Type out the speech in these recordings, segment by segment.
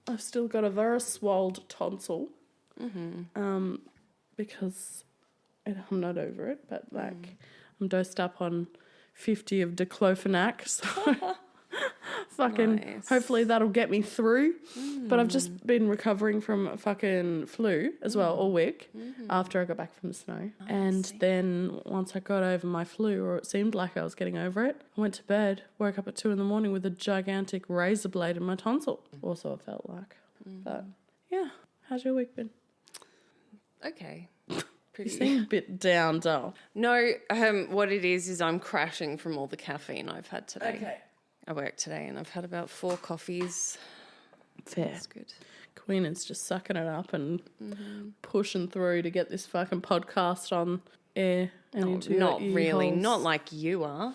I've still got a very swelled tonsil. Because I'm not over it, but like I'm dosed up on 50 of diclofenac, so fucking hopefully that'll get me through. But I've just been recovering from a fucking flu as well all week after I got back from the snow. And then once I got over my flu, or it seemed like I was getting over it, I went to bed, woke up at 2 a.m. with a gigantic razor blade in my tonsil. Also it felt like. But yeah, how's your week been? Okay. You seem a bit down, dull. No, what it is I'm crashing from all the caffeine I've had today. Okay. I worked today and I've had about 4 coffees. Fair. That's good. Queen is just sucking it up and pushing through to get this fucking podcast on air. And into Not your really. holes. Not like you are.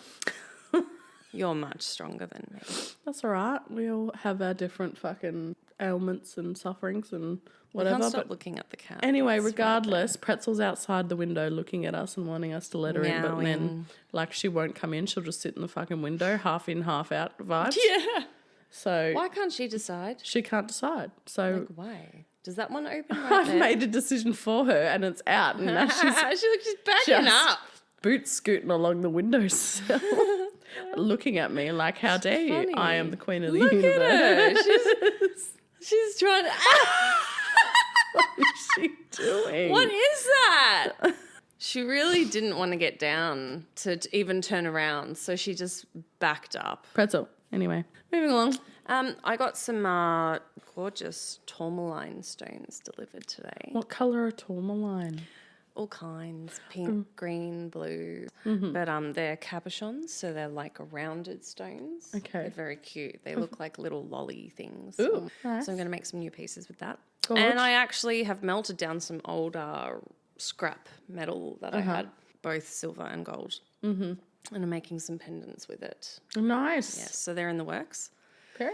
You're much stronger than me. That's all right. We all have our different fucking ailments and sufferings and whatever. I can't stop but looking at the cat. anyway, It's regardless, Pretzel's outside the window looking at us and wanting us to let her in. But then, Meowing. like, she won't come in. She'll just sit in the fucking window, half in, half out vibes. Yeah. So Why can't she decide? she can't decide. So Like, why? Does that one open right I've there? made a decision for her and it's out. And now she's she's backing just up. boots scooting along the windowsill, looking at me like, how dare you? funny. I am the queen of the Look universe. at her. She's trying to... What is she doing? What is that? She really didn't want to get down to even turn around, so she just backed up. Pretzel. Anyway, moving along. I got some gorgeous tourmaline stones delivered today. What colour are tourmaline? All kinds, pink, green, blue. But they're cabochons, so they're like rounded stones. Okay. They're very cute. They look like little lolly things. Ooh, nice. So I'm going to make some new pieces with that. Gorge. And I actually have melted down some old scrap metal that I had, both silver and gold. And I'm making some pendants with it. Nice. Yes, so they're in the works. Period.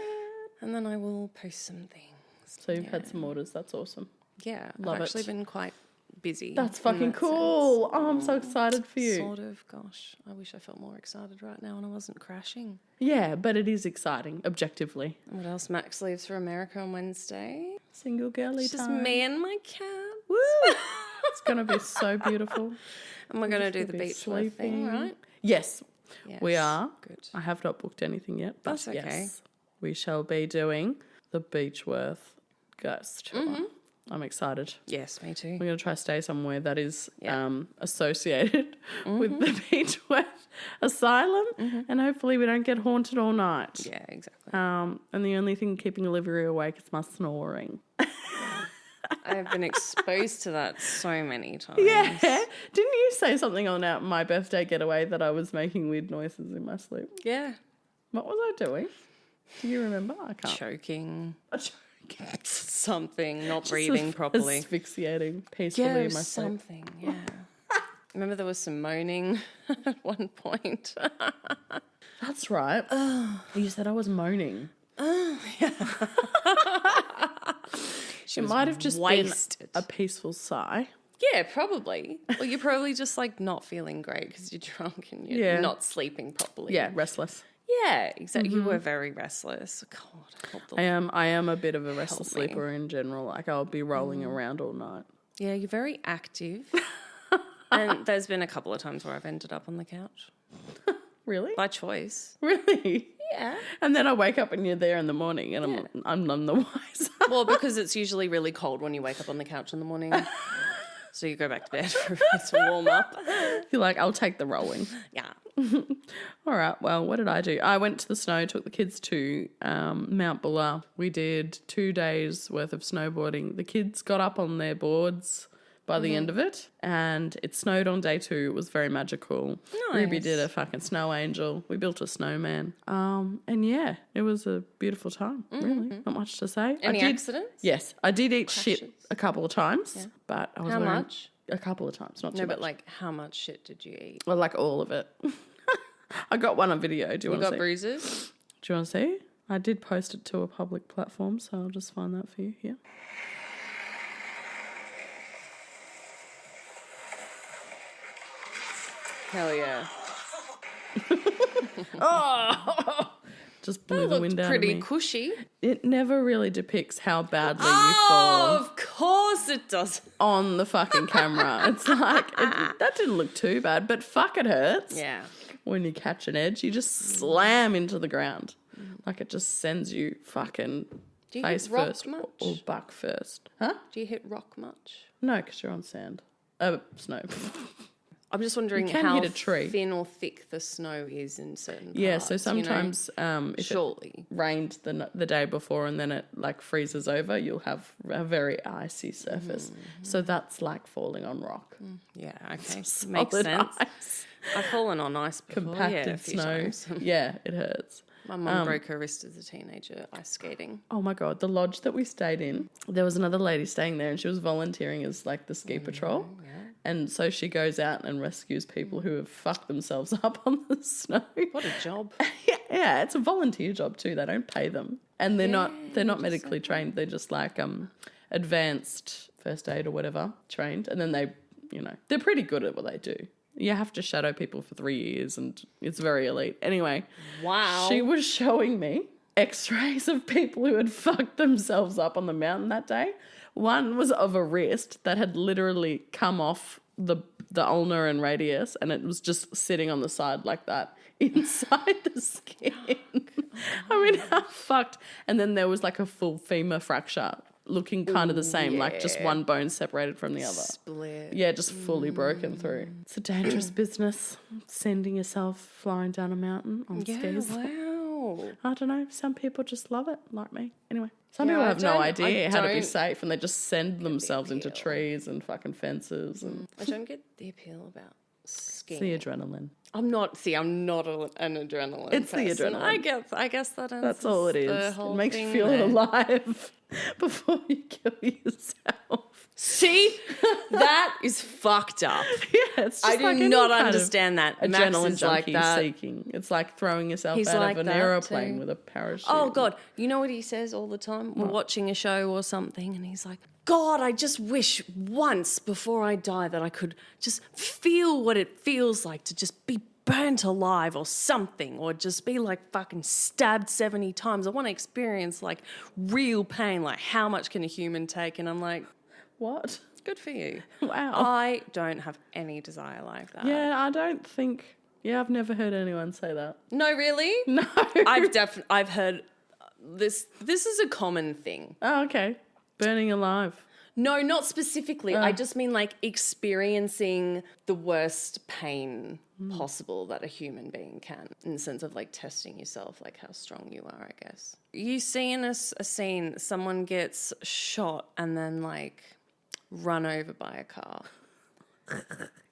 And then I will post some things. So you've had some orders. That's awesome. Yeah, Love I've actually it. been quite busy. That's in fucking that cool. sense. Oh, I'm so excited for you. Sort of. Gosh, I wish I felt more excited right now and I wasn't crashing. Yeah, but it is exciting, objectively. What else? Max leaves for America on Wednesday. Single girly It's just time. me and my cat. Woo! It's going to be so beautiful. And we're going to do Just the gonna be beach life thing, sleeping. right? Yes, we Yes. are. Good. I have not booked anything yet, but That's okay. yes, we shall be doing the Beechworth Ghost Tour. Mm-hmm. I'm excited. Yes, me too. We're going to try to stay somewhere that is Yeah. associated with the Beechworth Asylum, and hopefully we don't get haunted all night. Yeah, exactly. And the only thing keeping Olivia awake is my snoring. I've been exposed to that so many times. Yeah. Didn't you say something on my birthday getaway that I was making weird noises in my sleep? Yeah. What was I doing? Do you remember? I can't. Choking. Choking. Something. Not breathing properly. Asphyxiating peacefully Yeah, in my sleep. something. Yeah. Remember there was some moaning at one point. That's right. You said I was moaning. She It might have just wasted. been a peaceful sigh. Yeah, probably. Well, you're probably just like not feeling great because you're drunk and you're Yeah. not sleeping properly. Yeah, restless. Yeah, exactly. You were very restless. God, I hope the I am a bit of a restless me. sleeper in general. Like I'll be rolling around all night. Yeah, you're very active. And there's been a couple of times where I've ended up on the couch Really? by choice. Really? Yeah. And then I wake up and you're there in the morning and I'm none the wiser. Well, because it's usually really cold when you wake up on the couch in the morning. So you go back to bed for a bit to warm up. You're like, I'll take the rolling. Yeah. All right, well, what did I do? I went to the snow, took the kids to Mount Buller. We did 2 days worth of snowboarding. The kids got up on their boards by the end of it, and it snowed on day 2. It was very magical. Ruby Nice. did a fucking snow angel. We built a snowman. And yeah, it was a beautiful time, really. Not much to say. Any accidents? Yes, I did eat shit Crashes? a couple of times, but I was How wearing- much? A couple of times, not too No, much. but like how much shit did you eat? Well, like all of it. I got one on video. Do you You want to got see? bruises? Do you want to see? I did post it to a public platform, so I'll just find that for you here. Hell yeah. Oh! just blew the wind out of me. Pretty cushy. It never really depicts how badly you fall Of course it does. on the fucking camera. It's like, that didn't look too bad, but fuck, it hurts. Yeah. When you catch an edge, you just slam into the ground. Like it just sends you fucking Do you face hit rock first much? or buck first. Huh? Do you hit rock much? No, because you're on sand. Snow. I'm just wondering You can how hit a tree. thin or thick the snow is in certain parts. Yeah, so sometimes if surely. it rained the day before and then it like freezes over, you'll have a very icy surface. So that's like falling on rock. Yeah, okay. Solid Makes sense. ice. I've fallen on ice before, Compacted a few snow. times. Yeah, it hurts. My mum broke her wrist as a teenager ice skating. Oh my God, the lodge that we stayed in, there was another lady staying there and she was volunteering as like the ski patrol. Yeah. And so she goes out and rescues people who have fucked themselves up on the snow. What a job. Yeah, it's a volunteer job too. They don't pay them. And they're not medically trained. They're just like advanced first aid or whatever trained. And then they're pretty good at what they do. You have to shadow people for 3 years and it's very elite. Anyway, Wow. she was showing me x-rays of people who had fucked themselves up on the mountain that day. One was of a wrist that had literally come off the ulnar and radius and it was just sitting on the side like that inside the skin. I mean, how fucked. And then there was like a full femur fracture looking kind of the same, like just one bone separated from the other. Split. Yeah, just fully broken through. It's a dangerous business, sending yourself flying down a mountain on skis. Wow. I don't know. Some people just love it, like me. Anyway, some people I have no don't- idea I how to be don't safe and they just send themselves into appeal. trees and fucking fences and I don't get the appeal about it's skiing. the adrenaline. I'm not an adrenaline It's the person. adrenaline. I guess that answers That's all it the is. It whole makes you thing feel there. alive before you kill yourself. See? That is fucked up. Yeah, it's just I do like any not kind of understand that. Max adrenaline is like junkie that. seeking. It's like throwing yourself He's out like of an that aeroplane too. with a parachute. Oh, God. You know what he says all the time? We're watching a show or something and he's like, God, I just wish once before I die that I could just feel what it feels like to just be burnt alive or something, or just be like fucking stabbed 70 times. I want to experience like real pain. Like, how much can a human take? And I'm like, What? good for you. Wow. I don't have any desire like that. Yeah, I don't think... Yeah, I've never heard anyone say that. No, really? No. I've heard this. This is a common thing. Oh, okay. Burning alive. No, not specifically. I just mean like experiencing the worst pain possible that a human being can, in the sense of like testing yourself, like how strong you are, I guess. You see in a scene, someone gets shot and then like run over by a car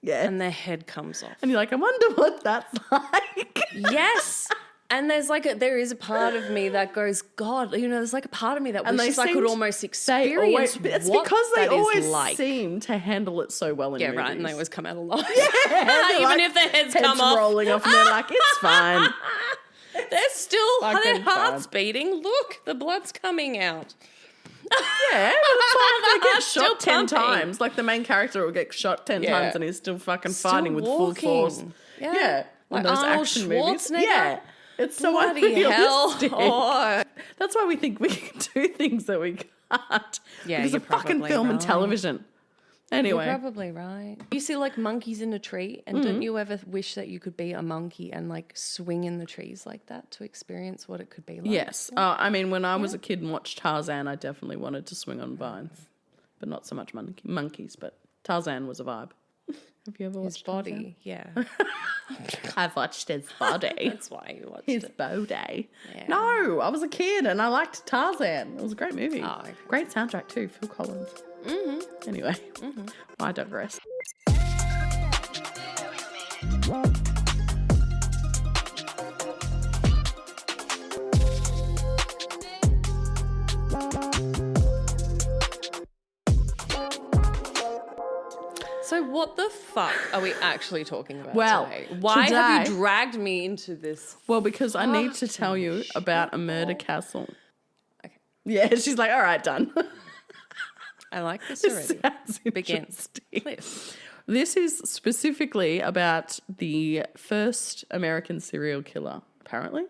Yeah. and their head comes off. And you're like, I wonder what that's like. Yes. And there is a part of me that goes, God, there's like a part of me that And wishes I could almost experience it's what because they that is always like. seem to handle it so well in Yeah, movies. right, and they always come out alive. Yeah, Even like, if their heads heads come off. rolling off and they're like, it's fine. They're still, Fucking their heart's fine. beating. Look, the blood's coming out. Yeah, it's like they get Still shot 10 pumping. times. Like the main character will get shot 10 Yeah. times and he's still fucking Still fighting with full walking. force. Yeah. in Like those Arnold action movies. Schwarzenegger. Yeah. It's so Bloody hell. unrealistic. Oh. That's why we think we can do things that we can't. Yeah, because you're of fucking probably film and right. television. Anyway. You're probably right. You see like monkeys in a tree, and don't you ever wish that you could be a monkey and like swing in the trees like that to experience what it could be like? Yes. I mean, when I was a kid and watched Tarzan, I definitely wanted to swing on vines. But not so much monkeys, but Tarzan was a vibe. Have you ever watched His body, yeah. I've watched his body. That's why you watched His it. body. Yeah. No, I was a kid and I liked Tarzan. It was a great movie. Oh, okay. Great soundtrack too, Phil Collins. Anyway, I digress. So what the fuck are we actually talking about Well, today? Why have today- you dragged me into this? Well, because I need to tell you about a murder castle. Okay. Yeah, she's like, all right, done. I like this This already. sounds Begin. interesting. Please. This is specifically about the first American serial killer, apparently.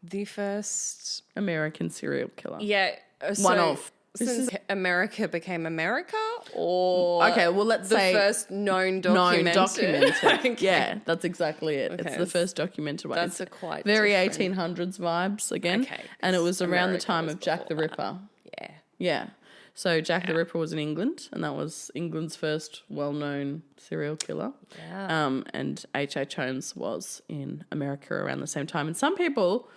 The first... American serial killer. Yeah. One of. Since America became America, or okay, well, let's say the first known documented. Okay. Yeah, that's exactly it. Okay. It's the first documented one. That's a quite very different... 1800s vibes again. Okay, and it was around the time of Jack the Ripper. Yeah. Yeah. So Jack the Ripper was in England, and that was England's first well-known serial killer. Yeah. And H.H. Holmes was in America around the same time. And some people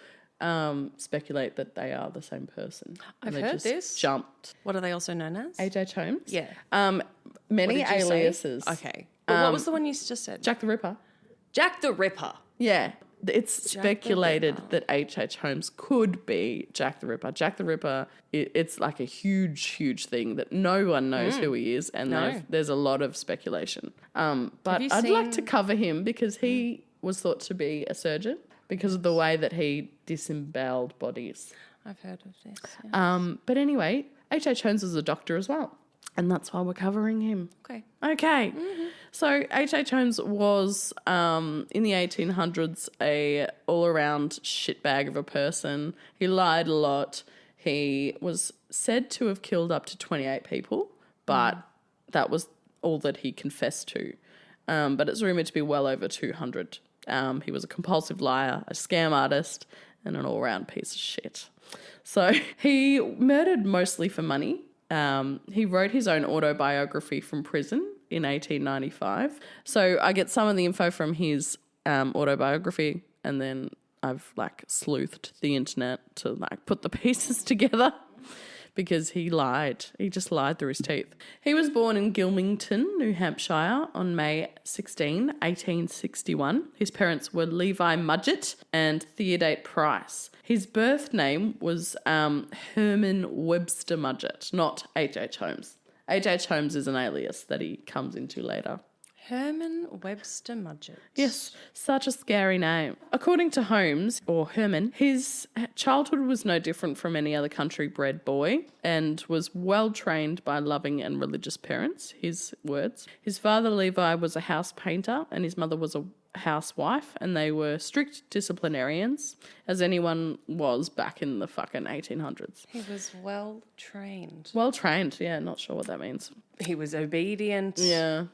speculate that they are the same person. I've heard this. Jumped. What are they also known as? H.H. Holmes? Yeah. Many aliases. Okay. But what was the one you just said? Jack the Ripper. Jack the Ripper. Yeah. It's speculated that H.H. Holmes could be Jack the Ripper. Jack the Ripper, it's like a huge, huge thing that no one knows who he is, and there's a lot of speculation. But I'd like to cover him because he was thought to be a surgeon because of the way that he disemboweled bodies. I've heard of this. Yes. But anyway, H.H. Holmes was a doctor as well, and that's why we're covering him. Okay. Mm-hmm. So H.H. Holmes was, in the 1800s, a all-around shitbag of a person. He lied a lot. He was said to have killed up to 28 people, but that was all that he confessed to. But it's rumoured to be well over 200. He was a compulsive liar, a scam artist, and an all-round piece of shit. So he murdered mostly for money. He wrote his own autobiography from prison in 1895. So I get some of the info from his autobiography, and then I've sleuthed the internet to put the pieces together because he lied. He just lied through his teeth. He was born in Gilmington, New Hampshire on May 16, 1861. His parents were Levi Mudgett and Theodate Price. His birth name was Herman Webster Mudgett, not H.H. Holmes. H.H. Holmes is an alias that he comes into later. Herman Webster Mudgett. Yes, such a scary name. According to Holmes, or Herman, his childhood was no different from any other country-bred boy and was well trained by loving and religious parents, his words. His father, Levi, was a house painter and his mother was a housewife, and they were strict disciplinarians, as anyone was back in the fucking 1800s. He was well trained. Well trained, yeah, not sure what that means. He was obedient. Yeah.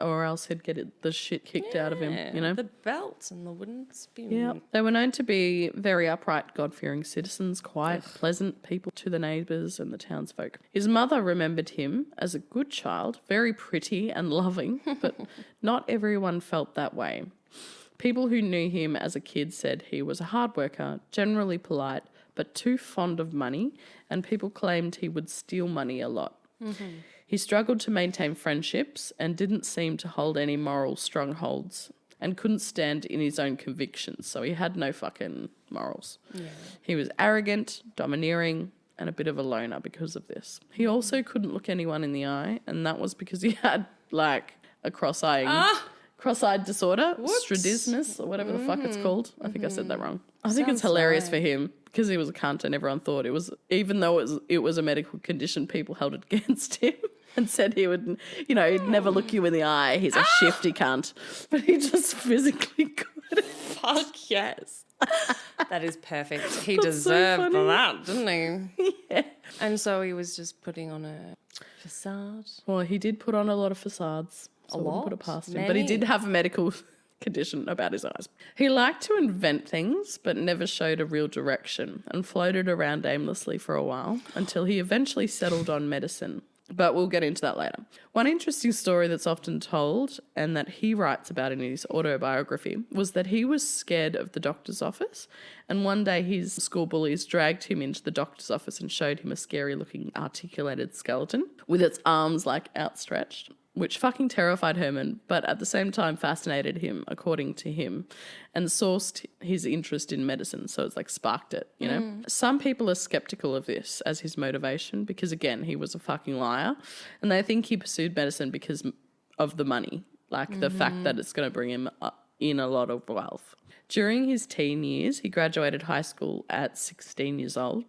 Or else he'd get the shit kicked out of him, you know? The belts and the wooden spoon. Yeah. They were known to be very upright, God-fearing citizens, quiet, pleasant people to the neighbours and the townsfolk. His mother remembered him as a good child, very pretty and loving, but not everyone felt that way. People who knew him as a kid said he was a hard worker, generally polite, but too fond of money, and people claimed he would steal money a lot. Mm-hmm. He struggled to maintain friendships and didn't seem to hold any moral strongholds and couldn't stand in his own convictions, so he had no fucking morals. Yeah. He was arrogant, domineering, and a bit of a loner because of this. He also couldn't look anyone in the eye, and that was because he had, a cross-eyed disorder, strabismus, or whatever the fuck it's called. I think I said that wrong. I think it's hilarious for him because he was a cunt and everyone thought it was, even though it was a medical condition, people held it against him and said he would, he'd never look you in the eye. He's a shifty cunt. But he just physically could. Fuck yes. That is perfect. He deserved that, didn't he? Yeah. And so he was just putting on a facade. Well, he did put on a lot of facades. So I wouldn't put it past him. But he did have a medical condition about his eyes. He liked to invent things, but never showed a real direction and floated around aimlessly for a while until he eventually settled on medicine. But we'll get into that later. One interesting story that's often told and that he writes about in his autobiography was that he was scared of the doctor's office, and one day his school bullies dragged him into the doctor's office and showed him a scary-looking articulated skeleton with its arms outstretched, which fucking terrified Herman, but at the same time fascinated him, according to him, and sourced his interest in medicine. So it's sparked it, you know? Some people are skeptical of this as his motivation because, again, he was a fucking liar. And they think he pursued medicine because of the money, the fact that it's going to bring him in a lot of wealth. During his teen years, he graduated high school at 16 years old.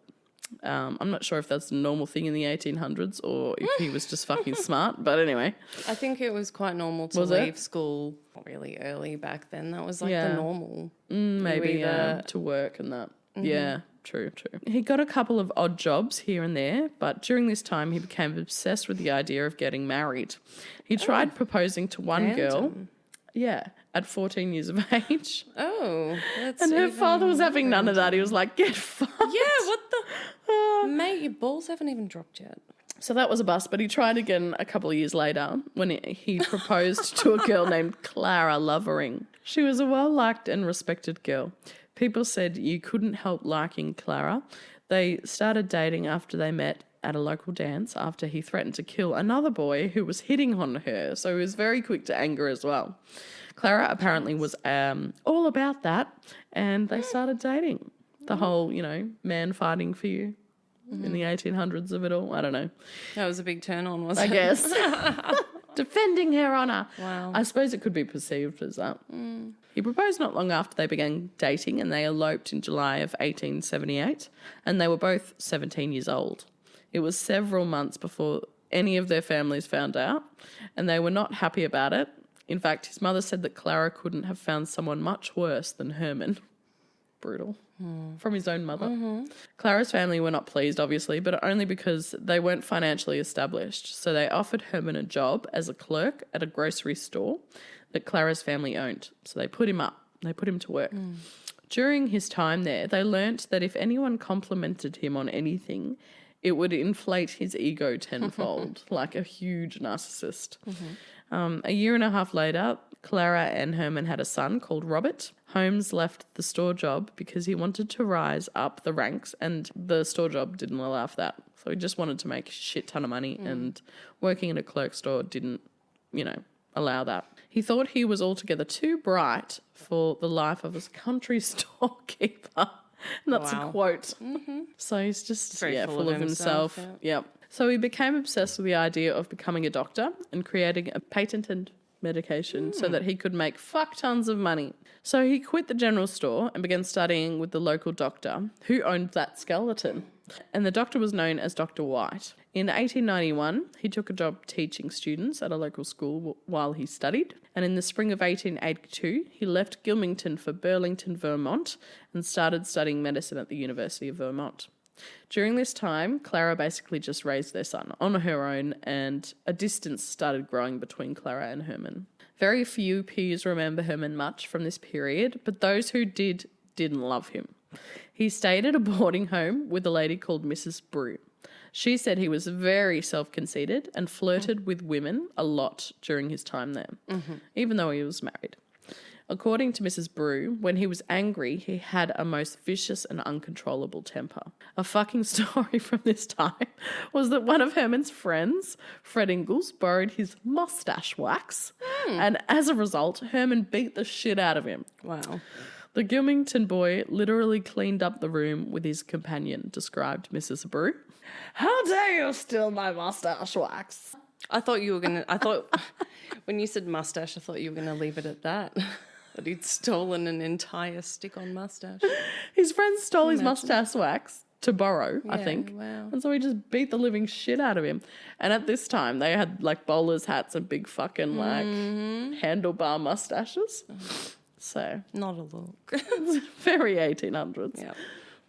I'm not sure if that's a normal thing in the 1800s or if he was just fucking smart. But anyway. I think it was quite normal to leave school really early back then. That was like the normal. Maybe to work and that. Mm-hmm. Yeah, true. He got a couple of odd jobs here and there, but during this time he became obsessed with the idea of getting married. He tried proposing to one girl. Yeah, at 14 years of age. Oh, that's and her father was having none of that. He was like, get fucked. Yeah, what the... Mate, your balls haven't even dropped yet. So that was a bust, but he tried again a couple of years later when he proposed to a girl named Clara Lovering. She was a well-liked and respected girl. People said you couldn't help liking Clara. They started dating after they met at a local dance after he threatened to kill another boy who was hitting on her. So he was very quick to anger as well. Clara apparently was all about that, and they started dating. The whole, man fighting for you in the 1800s of it all. I don't know. That was a big turn on, wasn't it? I guess. Defending her honour. Wow. I suppose it could be perceived as that. He proposed not long after they began dating, and they eloped in July of 1878, and they were both 17 years old. It was several months before any of their families found out, and they were not happy about it. In fact, his mother said that Clara couldn't have found someone much worse than Herman. Brutal. From his own mother. Mm-hmm. Clara's family were not pleased, obviously, but only because they weren't financially established. So they offered Herman a job as a clerk at a grocery store that Clara's family owned. So they put him up. They put him to work. During his time there, they learnt that if anyone complimented him on anything, it would inflate his ego tenfold, like a huge narcissist. A year and a half later, Clara and Herman had a son called Robert. Holmes left the store job because he wanted to rise up the ranks, and the store job didn't allow for that. So he just wanted to make a shit ton of money, and working in a clerk store didn't, allow that. He thought he was altogether too bright for the life of a country storekeeper. And that's a quote. So he's just full of himself. Yep. So he became obsessed with the idea of becoming a doctor and creating a patented medication so that he could make fuck tons of money. So he quit the general store and began studying with the local doctor who owned that skeleton. And the doctor was known as Dr. White. In 1891, he took a job teaching students at a local school while he studied. And in the spring of 1882, he left Gilmington for Burlington, Vermont, and started studying medicine at the University of Vermont. During this time, Clara basically just raised their son on her own, and a distance started growing between Clara and Herman. Very few peers remember Herman much from this period, but those who didn't love him. He stayed at a boarding home with a lady called Mrs. Brew. She said he was very self-conceited and flirted with women a lot during his time there, even though he was married. According to Mrs. Brew, when he was angry, he had a most vicious and uncontrollable temper. A fucking story from this time was that one of Herman's friends, Fred Ingalls, borrowed his mustache wax, and as a result, Herman beat the shit out of him. Wow. The Gilmington boy literally cleaned up the room with his companion, described Mrs. Brew. How dare you steal my mustache wax? I thought when you said mustache, I thought you were going to leave it at that. That he'd stolen an entire stick-on mustache. His friend stole his mustache wax to borrow, I think. Wow. And so he just beat the living shit out of him. And at this time, they had like bowler's hats and big fucking handlebar mustaches. So. Not a look. It's very 1800s. Yep.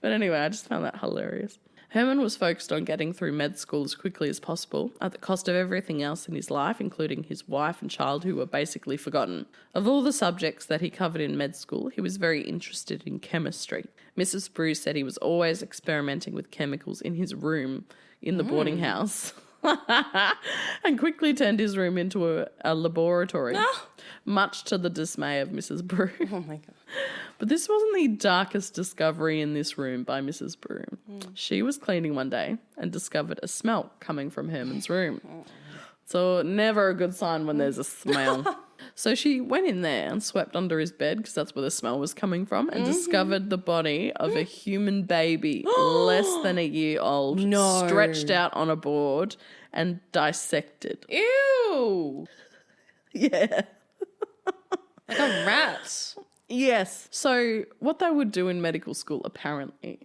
But anyway, I just found that hilarious. Herman was focused on getting through med school as quickly as possible at the cost of everything else in his life, including his wife and child, who were basically forgotten. Of all the subjects that he covered in med school, he was very interested in chemistry. Mrs. Bruce said he was always experimenting with chemicals in his room in the boarding house and quickly turned his room into a laboratory, much to the dismay of Mrs. Brew. Oh, my God. But this wasn't the darkest discovery in this room by Mrs. Brew. She was cleaning one day and discovered a smell coming from Herman's room. So never a good sign when there's a smell. So she went in there and swept under his bed, because that's where the smell was coming from, and discovered the body of a human baby less than a year old, stretched out on a board and dissected. Ew! Yeah. Like a rat. Yes. So what they would do in medical school, apparently,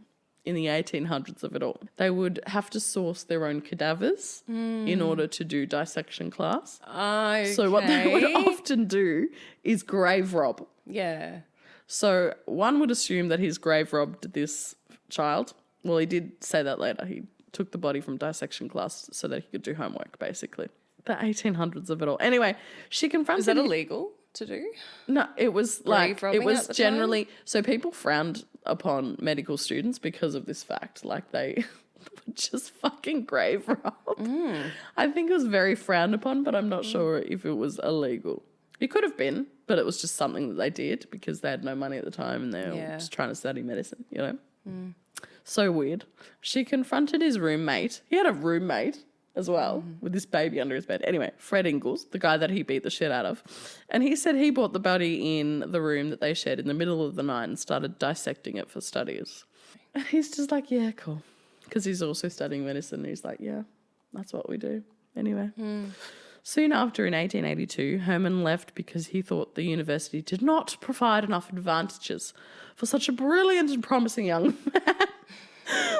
in the 1800s of it all. They would have to source their own cadavers in order to do dissection class. Okay. So what they would often do is grave rob. Yeah. So one would assume that he's grave robbed this child. Well, he did say that later. He took the body from dissection class so that he could do homework, basically. The 1800s of it all. Anyway, she confronted... Is that illegal to do? No, it was Grave robbing it was at the generally... time? So people frowned upon medical students because of this fact. Like, they would just fucking grave rob. I think it was very frowned upon, but I'm not sure if it was illegal. It could have been, but it was just something that they did because they had no money at the time and they were just trying to study medicine, you know? So weird. She confronted his roommate. He had a roommate as well with this baby under his bed. Anyway, Fred Ingalls, the guy that he beat the shit out of. And he said he brought the body in the room that they shared in the middle of the night and started dissecting it for studies. And he's just like, yeah, cool. Because he's also studying medicine. And he's like, yeah, that's what we do. Anyway. Soon after, in 1882, Herman left because he thought the university did not provide enough advantages for such a brilliant and promising young man.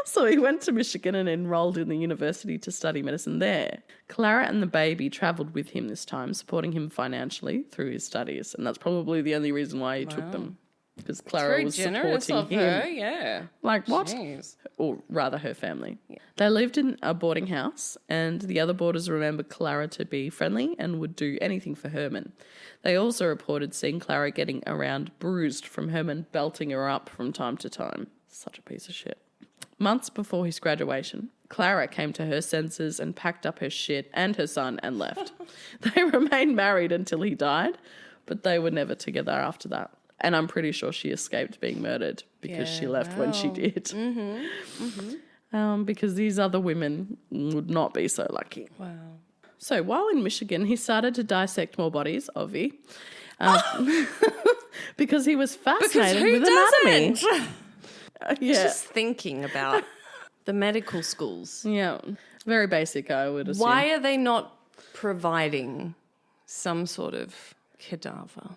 So he went to Michigan and enrolled in the university to study medicine there. Clara and the baby travelled with him this time, supporting him financially through his studies. And that's probably the only reason why he took them. Because Clara was supporting him. Her, yeah. Like, what? Jeez. Or rather, her family. Yeah. They lived in a boarding house, and the other boarders remembered Clara to be friendly and would do anything for Herman. They also reported seeing Clara getting around bruised from Herman belting her up from time to time. Such a piece of shit. Months before his graduation, Clara came to her senses and packed up her shit and her son and left. They remained married until he died, but they were never together after that. And I'm pretty sure she escaped being murdered because she left when she did. Because these other women would not be so lucky. Wow. So while in Michigan, he started to dissect more bodies, Ovi, because he was fascinated with anatomy. Just thinking about the medical schools. Yeah, very basic, I would assume. Why are they not providing some sort of cadaver?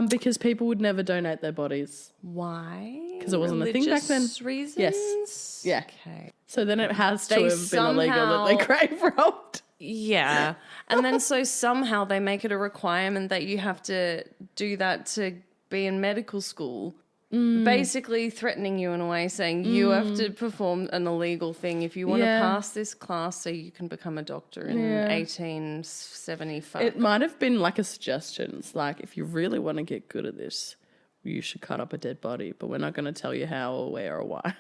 Because people would never donate their bodies. Why? Because it wasn't a thing back then. Reasons? Yes. Yeah. Okay. So then it has to have been illegal that they grave robbed. Yeah. And then so somehow they make it a requirement that you have to do that to be in medical school. Basically threatening you in a way, saying you have to perform an illegal thing if you want to pass this class so you can become a doctor in 1875. It might have been like a suggestion. It's like, if you really want to get good at this, you should cut up a dead body, but we're not going to tell you how or where or why.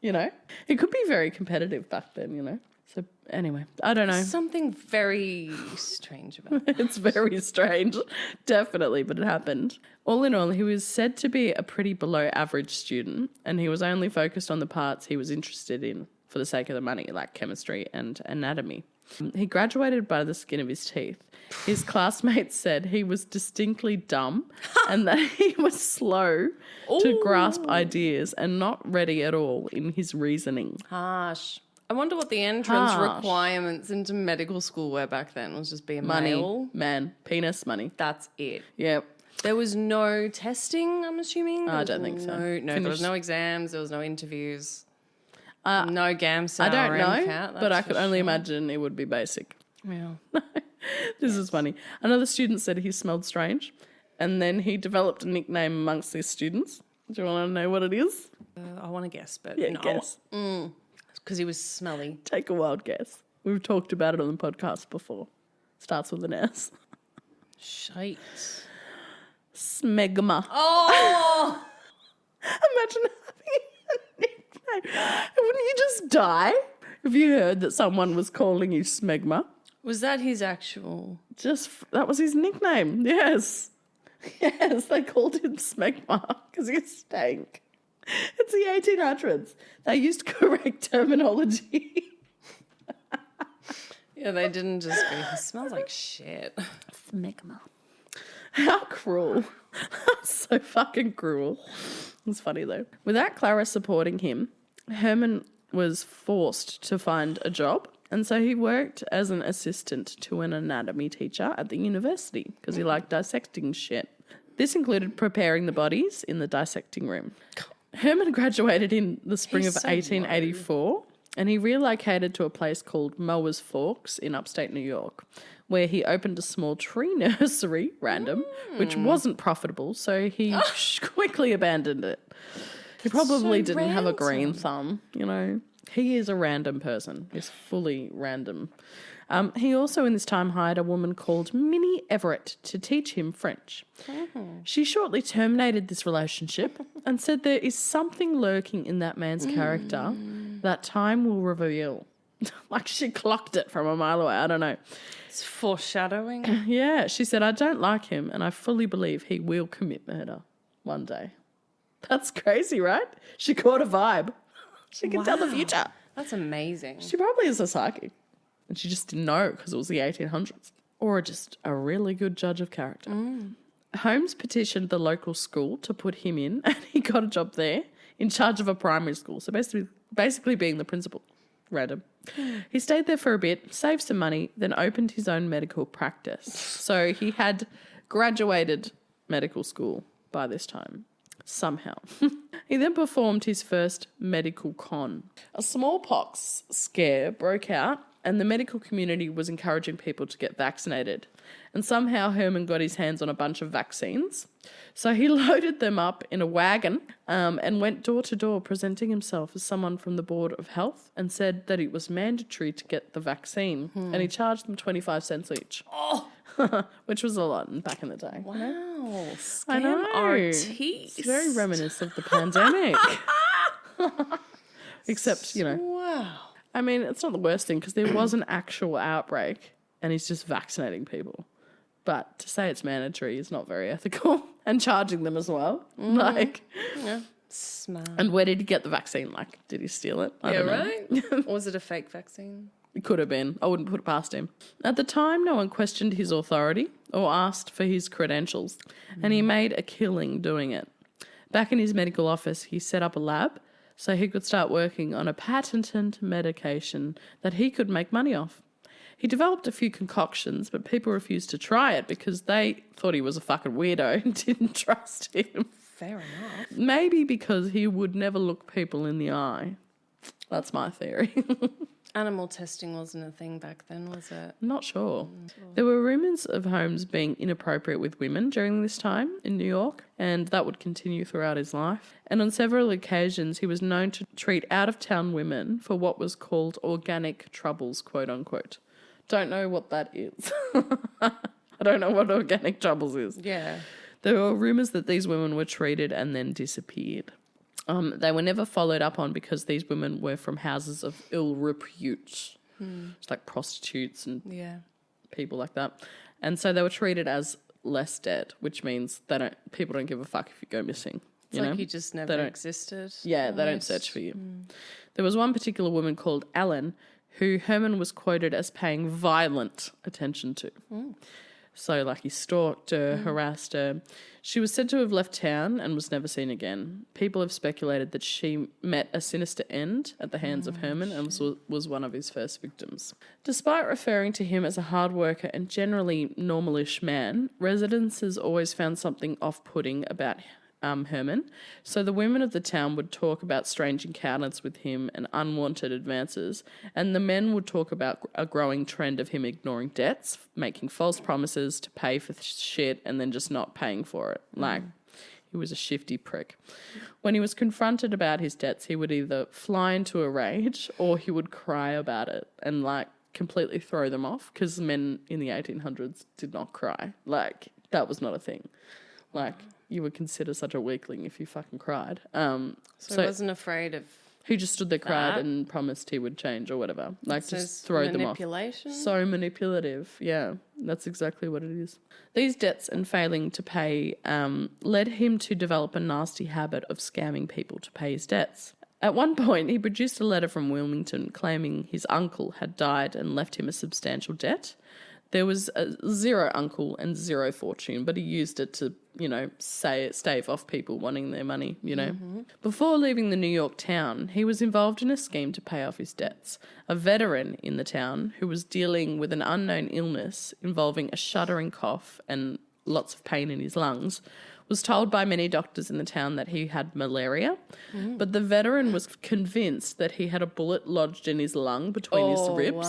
You know? It could be very competitive back then, you know? So anyway, I don't know. Something very strange about it. It's very strange, definitely, but it happened. All in all, he was said to be a pretty below average student, and he was only focused on the parts he was interested in for the sake of the money, like chemistry and anatomy. He graduated by the skin of his teeth. His classmates said he was distinctly dumb and that he was slow to grasp ideas and not ready at all in his reasoning. Harsh. I wonder what the entrance requirements into medical school were back then. It was just be a male. Man, penis, money. That's it. Yep. There was no testing, I'm assuming? I don't think so. No, there was no exams, there was no interviews, no GAMSA I don't or know, MCAT, but I could only imagine it would be basic. Yeah. This is funny. Another student said he smelled strange, and then he developed a nickname amongst his students. Do you want to know what it is? I want to guess, but Yeah, no. guess. Because he was smelly. Take a wild guess. We've talked about it on the podcast before. Starts with an S. Shite. Smegma. Oh! Imagine having a nickname. Wouldn't you just die if you heard that someone was calling you Smegma? Was that his actual... That was his nickname, yes. Yes, they called him Smegma because he stank. It's the 1800s. They used correct terminology. Yeah, they didn't just go, he smells like shit. Smegma. How cruel. So fucking cruel. It's funny though. Without Clara supporting him, Herman was forced to find a job, and so he worked as an assistant to an anatomy teacher at the university because he liked dissecting shit. This included preparing the bodies in the dissecting room. Herman graduated in the spring He's of so 1884 and he relocated to a place called Mowers Forks in upstate New York, where he opened a small tree nursery, which wasn't profitable, so he quickly abandoned it. He probably didn't have a green thumb, you know. He is a random person. He's fully random. He also in this time hired a woman called Minnie Everett to teach him French. She shortly terminated this relationship and said there is something lurking in that man's character that time will reveal. Like she clocked it from a mile away. I don't know. It's foreshadowing. Yeah, she said, I don't like him and I fully believe he will commit murder one day. That's crazy, right? She caught a vibe. She can tell the future. That's amazing. She probably is a psychic. And she just didn't know because it was the 1800s. Or just a really good judge of character. Holmes petitioned the local school to put him in and he got a job there in charge of a primary school. So basically being the principal. Random. He stayed there for a bit, saved some money, then opened his own medical practice. So he had graduated medical school by this time. Somehow. He then performed his first medical con. A smallpox scare broke out and the medical community was encouraging people to get vaccinated. And somehow Herman got his hands on a bunch of vaccines. So he loaded them up in a wagon and went door to door presenting himself as someone from the Board of Health and said that it was mandatory to get the vaccine. And he charged them 25 cents each. Oh, which was a lot back in the day. wow. You know? Scam I know. artiste. It's very reminiscent of the pandemic. Except, you know. Wow. I mean, it's not the worst thing because there was an actual outbreak and he's just vaccinating people. But to say it's mandatory is not very ethical and charging them as well. Like, Yeah. Smart. and where did he get the vaccine? Like, did he steal it? I don't know. Right? Or was it a fake vaccine? It could have been. I wouldn't put it past him. At the time, no one questioned his authority or asked for his credentials, and he made a killing doing it. Back in his medical office, he set up a lab so he could start working on a patented medication that he could make money off. He developed a few concoctions, but people refused to try it because they thought he was a fucking weirdo and didn't trust him. Fair enough. Maybe because he would never look people in the eye. That's my theory. Animal testing wasn't a thing back then, was it? Not sure. There were rumours of Holmes being inappropriate with women during this time in New York, and that would continue throughout his life. And on several occasions, he was known to treat out-of-town women for what was called organic troubles, quote unquote. Don't know what that is. I don't know what organic troubles is. Yeah. There were rumours that these women were treated and then disappeared. They were never followed up on because these women were from houses of ill repute. It's like prostitutes and people like that. And so they were treated as less dead, which means people don't give a fuck if you go missing. It's like you just never existed. Yeah, almost. they don't search for you. There was one particular woman called Ellen who Herman was quoted as paying violent attention to. So, like, he stalked her, harassed her. She was said to have left town and was never seen again. People have speculated that she met a sinister end at the hands of Herman and was one of his first victims. Despite referring to him as a hard worker and generally normalish man, residents always found something off-putting about Herman. So the women of the town would talk about strange encounters with him and unwanted advances, and the men would talk about a growing trend of him ignoring debts, making false promises to pay for shit and then just not paying for it. Like, he was a shifty prick. When he was confronted about his debts, he would either fly into a rage or he would cry about it and, like, completely throw them off because men in the 1800s did not cry. Like, that was not a thing. Like, you would consider such a weakling if you fucking cried. So he wasn't afraid of... He just stood there, cried and promised he would change or whatever. Like, so just throw them off. Manipulation? So manipulative, yeah. That's exactly what it is. These debts and failing to pay led him to develop a nasty habit of scamming people to pay his debts. At one point, he produced a letter from Wilmington claiming his uncle had died and left him a substantial debt. There was a zero uncle and zero fortune, but he used it to, stave off people wanting their money, Before leaving the New York town, he was involved in a scheme to pay off his debts. A veteran in the town who was dealing with an unknown illness involving a shuddering cough and lots of pain in his lungs was told by many doctors in the town that he had malaria, but the veteran was convinced that he had a bullet lodged in his lung between his ribs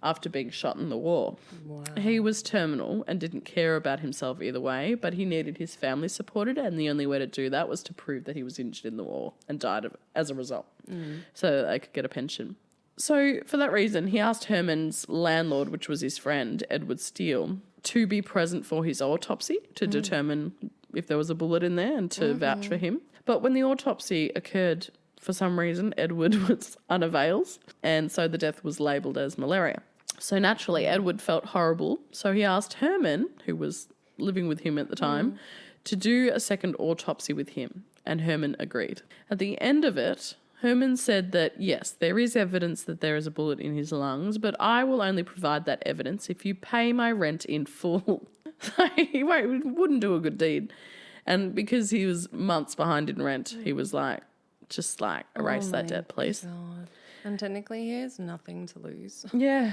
after being shot in the war. Wow. He was terminal and didn't care about himself either way, but he needed his family supported, and the only way to do that was to prove that he was injured in the war and died as a result, so they could get a pension. So for that reason, he asked Herman's landlord, which was his friend, Edward Steele, to be present for his autopsy to determine if there was a bullet in there and to vouch for him. But when the autopsy occurred, for some reason, Edward was unavails, and so the death was labelled as malaria. So naturally, Edward felt horrible, so he asked Herman, who was living with him at the time, to do a second autopsy with him, and Herman agreed. At the end of it, Herman said that, yes, there is evidence that there is a bullet in his lungs, but I will only provide that evidence if you pay my rent in full. He wouldn't do a good deed. And because he was months behind in rent, he was like, just like, erase that debt, please. God. And technically he has nothing to lose. Yeah.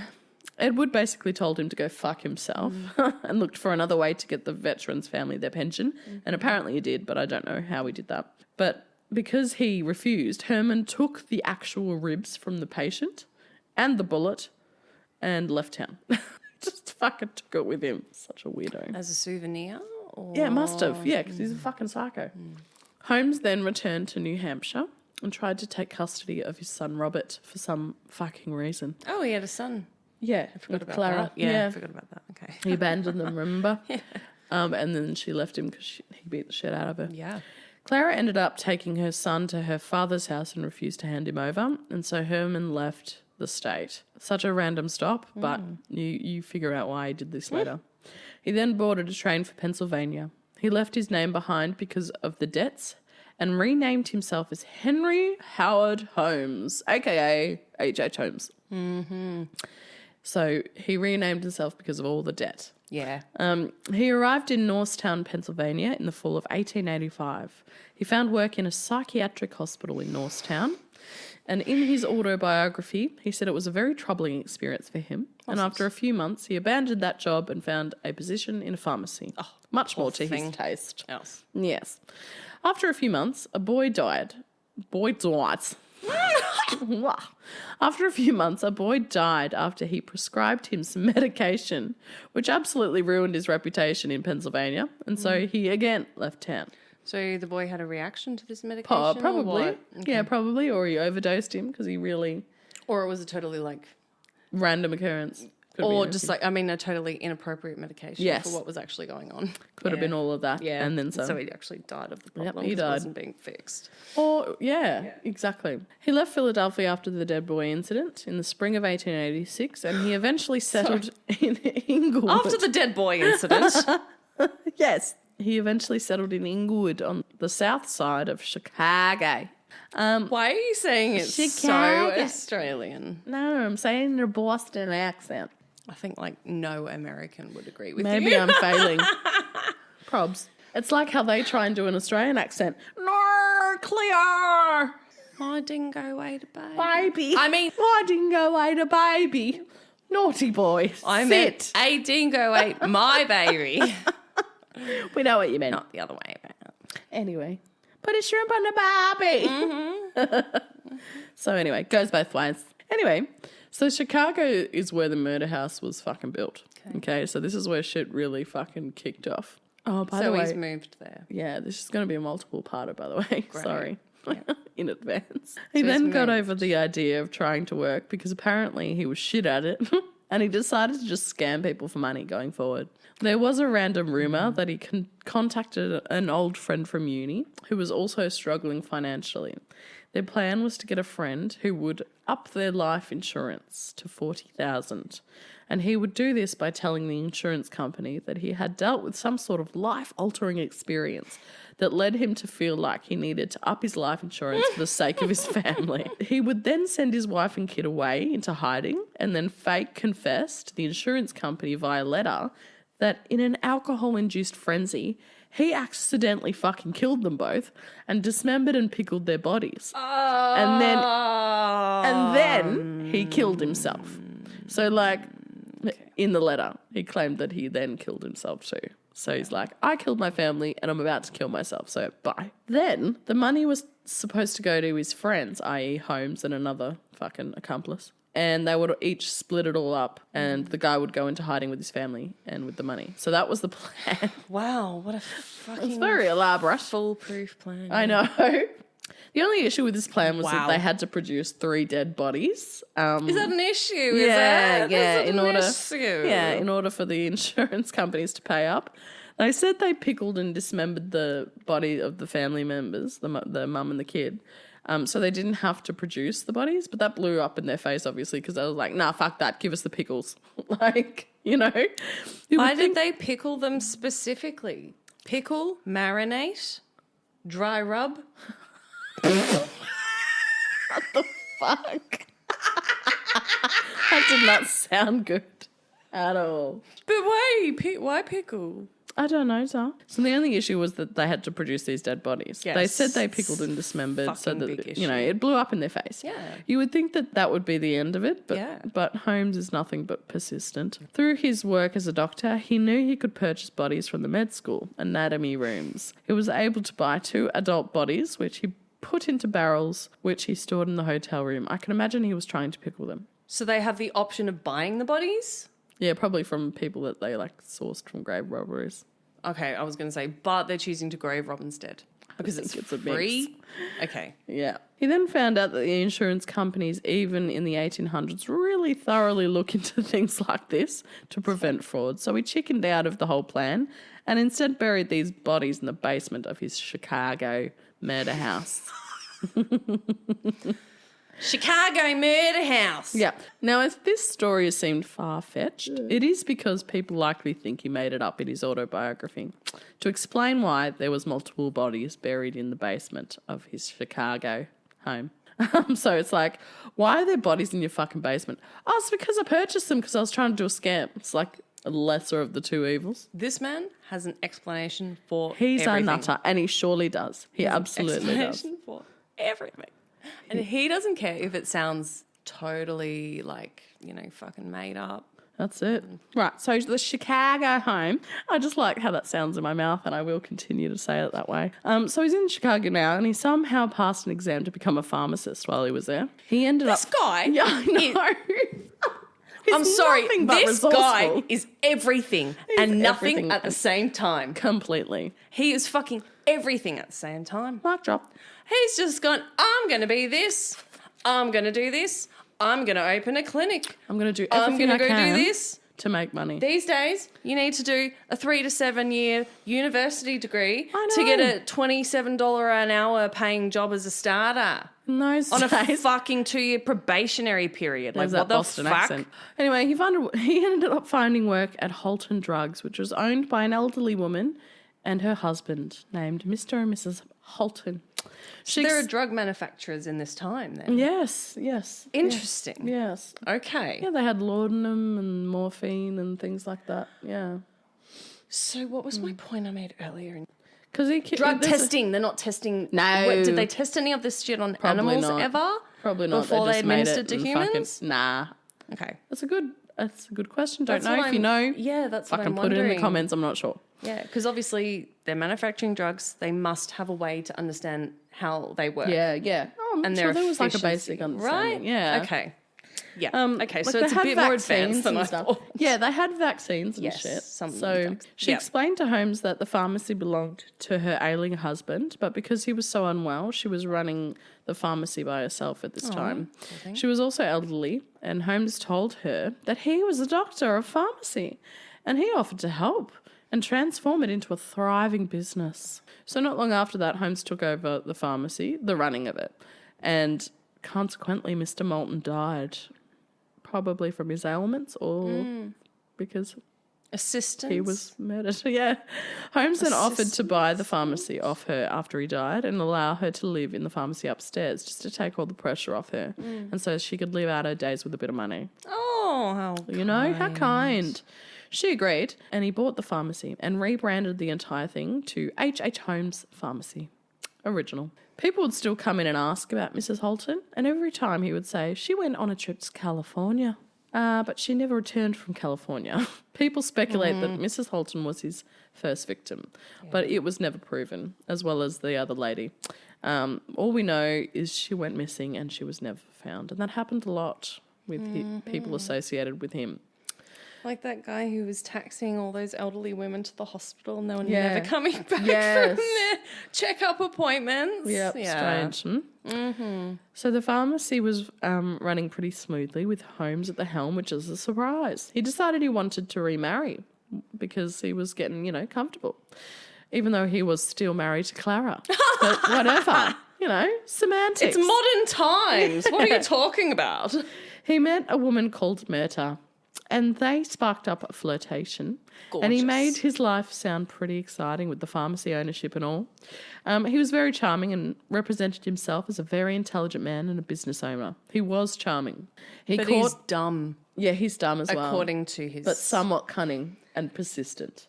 Edward basically told him to go fuck himself and looked for another way to get the veteran's family their pension. And apparently he did, but I don't know how he did that. But because he refused, Herman took the actual ribs from the patient and the bullet and left town. Just fucking took it with him. Such a weirdo. As a souvenir? Or... Yeah, must have. Yeah, because he's a fucking psycho. Holmes then returned to New Hampshire and tried to take custody of his son Robert for some fucking reason. Oh, he had a son. Yeah, I forgot about Clara. that. Yeah, I forgot about that. Okay. He abandoned them, remember? Yeah. And then she left him because he beat the shit out of her. Yeah. Clara ended up taking her son to her father's house and refused to hand him over, and so Herman left the state. Such a random stop, but you figure out why he did this later. He then boarded a train for Pennsylvania. He left his name behind because of the debts and renamed himself as Henry Howard Holmes, a.k.a. H.H. Holmes. Mm-hmm. So he renamed himself because of all the debt. Yeah. He arrived in Norristown, Pennsylvania in the fall of 1885. He found work in a psychiatric hospital in Norristown. And in his autobiography, he said it was a very troubling experience for him. And after a few months, he abandoned that job and found a position in a pharmacy. Oh, much more to his taste. Yes. After a few months, a boy died. After a few months, a boy died after he prescribed him some medication, which absolutely ruined his reputation in Pennsylvania. And so he again left town. So the boy had a reaction to this medication? Probably. Okay. Yeah, probably. Or he overdosed him because he really... Or it was a totally like... Random occurrence. Or just like, I mean, a totally inappropriate medication for what was actually going on. Could have been all of that. Yeah. And then some. So he actually died of the problem he because died. it wasn't being fixed. Or, yeah, exactly. He left Philadelphia after the dead boy incident in the spring of 1886, and he eventually settled in Inglewood. After the dead boy incident? Yes. He eventually settled in Inglewood on the south side of Chicago. Why are you saying it's Chicago. so Australian? No, I'm saying in a Boston accent. I think like no American would agree with you. Maybe I'm failing. Probs. It's like how they try and do an Australian accent. Clear. My dingo ate a baby. Baby. I mean, my dingo ate a baby. Naughty boy. I meant a dingo ate my baby. We know what you meant. Not the other way around. Anyway, put a shrimp on the baby. Mm-hmm. So anyway, goes both ways. Anyway, so Chicago is where the murder house was fucking built. Okay, so this is where shit really fucking kicked off. Oh, by the way. So he's moved there. Yeah, this is going to be a multiple parter, by the way. Great. Sorry. Yeah. In advance. He then got over the idea of trying to work because apparently he was shit at it and he decided to just scam people for money going forward. There was a random rumour that he contacted an old friend from uni who was also struggling financially. Their plan was to get a friend who would up their life insurance to $40,000. And he would do this by telling the insurance company that he had dealt with some sort of life-altering experience that led him to feel like he needed to up his life insurance for the sake of his family. He would then send his wife and kid away into hiding and then fake confess to the insurance company via letter that in an alcohol-induced frenzy, he accidentally fucking killed them both and dismembered and pickled their bodies. And then he killed himself. So, like, in the letter, he claimed that he then killed himself too. So he's like, I killed my family and I'm about to kill myself, so bye. Then the money was supposed to go to his friends, i.e. Holmes and another fucking accomplice. And they would each split it all up and the guy would go into hiding with his family and with the money. So that was the plan. Wow, what a fucking... It's very elaborate. Foolproof plan. I know. The only issue with this plan was that they had to produce 3 dead bodies. Is that an issue? Yeah, yeah. In order for the insurance companies to pay up. They said they pickled and dismembered the body of the family members, the mum and the kid. So they didn't have to produce the bodies, but that blew up in their face, obviously, because they was like, nah, fuck that, give us the pickles. Like, you know. Why did they pickle them specifically? Pickle, marinate, dry rub? What the fuck? That did not sound good at all. But why pickle? I don't know, Zah. So the only issue was that they had to produce these dead bodies. Yes. They said they pickled and dismembered so Fucking big that, issue. you know, it blew up in their face. Yeah. You would think that that would be the end of it, but Holmes is nothing but persistent. Through his work as a doctor, he knew he could purchase bodies from the med school, anatomy rooms. He was able to buy 2 adult bodies, which he put into barrels, which he stored in the hotel room. I can imagine he was trying to pickle them. So they have the option of buying the bodies? Yeah, probably from people that they, like, sourced from grave robberies. Okay, I was going to say, but they're choosing to grave rob instead. Because it's a free? Okay. Yeah. He then found out that the insurance companies, even in the 1800s, really thoroughly look into things like this to prevent fraud. So he chickened out of the whole plan and instead buried these bodies in the basement of his Chicago murder house. Chicago murder house. Yeah. Now, if this story has seemed far-fetched, it is because people likely think he made it up in his autobiography to explain why there was multiple bodies buried in the basement of his Chicago home. So it's like, why are there bodies in your fucking basement? Oh, it's because I purchased them because I was trying to do a scam. It's like a lesser of the 2 evils. This man has an explanation for He's everything. a nutter, and he surely does. He absolutely does. Explanation for everything. And he doesn't care if it sounds totally like, you know, fucking made up. That's it. Right, so the Chicago home, I just like how that sounds in my mouth and I will continue to say it that way. So he's in Chicago now and he somehow passed an exam to become a pharmacist while he was there. He ended This up... guy... Yeah, I know. I'm sorry, nothing but this guy resourceful. is everything and nothing everything at the same time. Completely. He is fucking everything at the same time. Mic drop. He's just gone, I'm going to be this, I'm going to do this, I'm going to open a clinic. I'm going to do I'm everything going to I go can do this. to make money. These days, you need to do a 3 to 7 year university degree I to know. get a $27 an hour paying job as a starter. In those On a days, fucking 2-year probationary period. there's Like, what that the Boston fuck? accent. Anyway, he ended up finding work at Holton Drugs, which was owned by an elderly woman and her husband named Mr. and Mrs. Holton. There are drug manufacturers in this time then. Yes. Interesting. Yes. Okay. Yeah, they had laudanum and morphine and things like that. Yeah. So what was my point I made earlier? Because Drug testing. They're not testing. No. What, did they test any of this shit on animals not. ever? Probably not. Before they they just made administered it to and humans? Nah. Okay. That's a good question. Don't That's know what if you know. Yeah, that's what Fucking I'm put it wondering. in the comments. I'm not sure. Yeah, because obviously they're manufacturing drugs. They must have a way to understand how they work. Yeah. Oh, I'm And sure their there was like a efficiency, basic understanding. right? Yeah. Okay. Yeah. Okay, Like so they it's a had bit more vaccines advanced than and I stuff. thought. Yeah, they had vaccines and Yes, shit. some So she yeah. explained to Holmes that the pharmacy belonged to her ailing husband, but because he was so unwell, she was running the pharmacy by herself at this time. She was also elderly, and Holmes told her that he was a doctor of pharmacy, and he offered to help and transform it into a thriving business. So not long after that, Holmes took over the pharmacy, the running of it, and consequently Mr. Moulton died, probably from his ailments or because Assistance. he was murdered. Yeah. Holmes then offered to buy the pharmacy off her after he died and allow her to live in the pharmacy upstairs just to take all the pressure off her and so she could live out her days with a bit of money. Oh, how You know, how kind. She agreed, and he bought the pharmacy and rebranded the entire thing to H.H. Holmes Pharmacy. Original. People would still come in and ask about Mrs. Holton, and every time he would say, she went on a trip to California. but she never returned from California. People speculate that Mrs. Holton was his first victim, but it was never proven, as well as the other lady. All we know is she went missing and she was never found, and that happened a lot with people associated with him. Like that guy who was taxiing all those elderly women to the hospital and they were never coming back from their check-up appointments. Yep, strange. So the pharmacy was running pretty smoothly with Holmes at the helm, which is a surprise. He decided he wanted to remarry because he was getting, comfortable, even though he was still married to Clara. But whatever, semantics. It's modern times. What are you talking about? He met a woman called Myrta, and they sparked up a flirtation. Gorgeous. And he made his life sound pretty exciting with the pharmacy ownership and all. He was very charming and represented himself as a very intelligent man and a business owner. He was charming. He's dumb. Yeah, he's dumb as well. According to his... But somewhat cunning and persistent.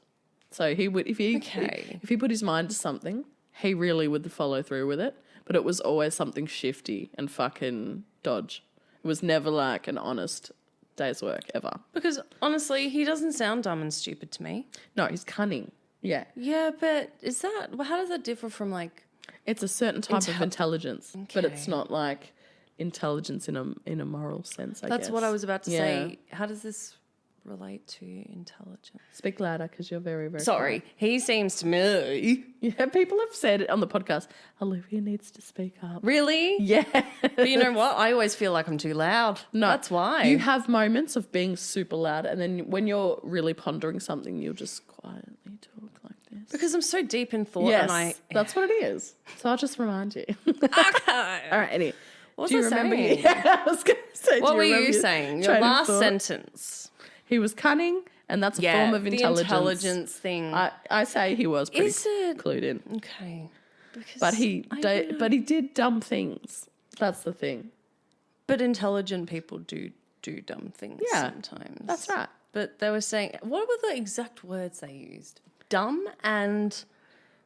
So he would, if he put his mind to something, he really would follow through with it. But it was always something shifty and fucking dodge. It was never like an honest day's work ever. Because honestly, he doesn't sound dumb and stupid to me. No, he's cunning. Yeah. Yeah, but how does that differ from like... It's a certain type of intelligence, but it's not like intelligence in a moral sense, I guess. That's what I was about to say. How does this relate to intelligence? Speak louder because you're very, very Sorry. quiet. He seems to me... Yeah, people have said it on the podcast, Olivia needs to speak up. Really? Yeah. But you know what? I always feel like I'm too loud. No. That's why. You have moments of being super loud, and then when you're really pondering something, you'll just quietly talk like this. Because I'm so deep in thought. Yes, that's what it is. So I'll just remind you. Okay. All right, anyway. What do you was I remember? saying? Yeah, I was going to say. What were you saying? Your last sentence. He was cunning, and that's a form of intelligence. The intelligence thing. I say he was pretty clued in. Okay. But he did dumb things. That's the thing. But intelligent people do dumb things sometimes. That's right. But they were saying, what were the exact words they used? Dumb and...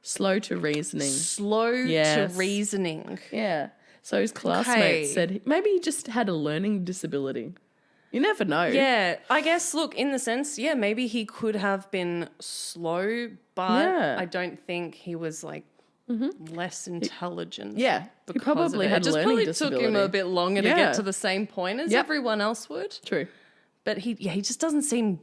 Slow to reasoning. To reasoning. Yeah. So his classmates said maybe he just had a learning disability. You never know. Yeah. I guess, look, in the sense, maybe he could have been slow, but I don't think he was like less intelligent. He probably had a learning disability. It just probably took him a bit longer to get to the same point as everyone else would. True. But he just doesn't seem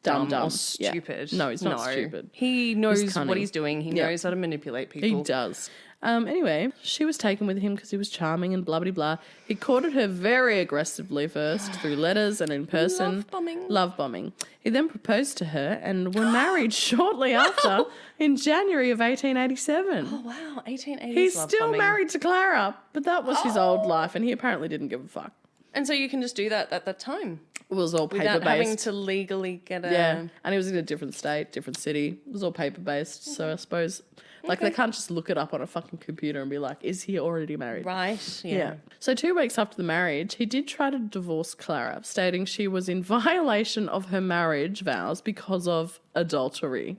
dumb or stupid. Yeah. No, he's not stupid. He knows what he's doing. He knows how to manipulate people. He does. Anyway, she was taken with him because he was charming and blah, blah, blah. He courted her very aggressively first through letters and in person. Love bombing. He then proposed to her and were married shortly after in January of 1887. Oh, wow. 1880s He's love still bombing. married to Clara, but that was his old life and he apparently didn't give a fuck. And so you can just do that at that time? It was all paper-based. Without having to legally get a... Yeah, and he was in a different state, different city. It was all paper-based, so I suppose... Like, they can't just look it up on a fucking computer and be like, is he already married? Right, yeah. So 2 weeks after the marriage, he did try to divorce Clara, stating she was in violation of her marriage vows because of adultery.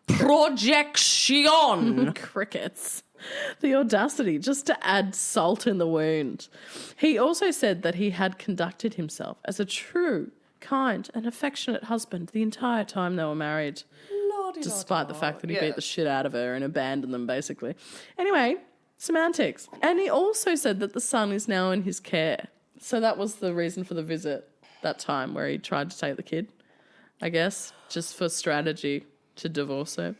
Projection! Crickets. The audacity, just to add salt in the wound. He also said that he had conducted himself as a true, kind and affectionate husband the entire time they were married. Despite the fact that he beat the shit out of her and abandoned them, basically. Anyway, semantics. And he also said that the son is now in his care. So that was the reason for the visit that time where he tried to take the kid, I guess, just for strategy to divorce her.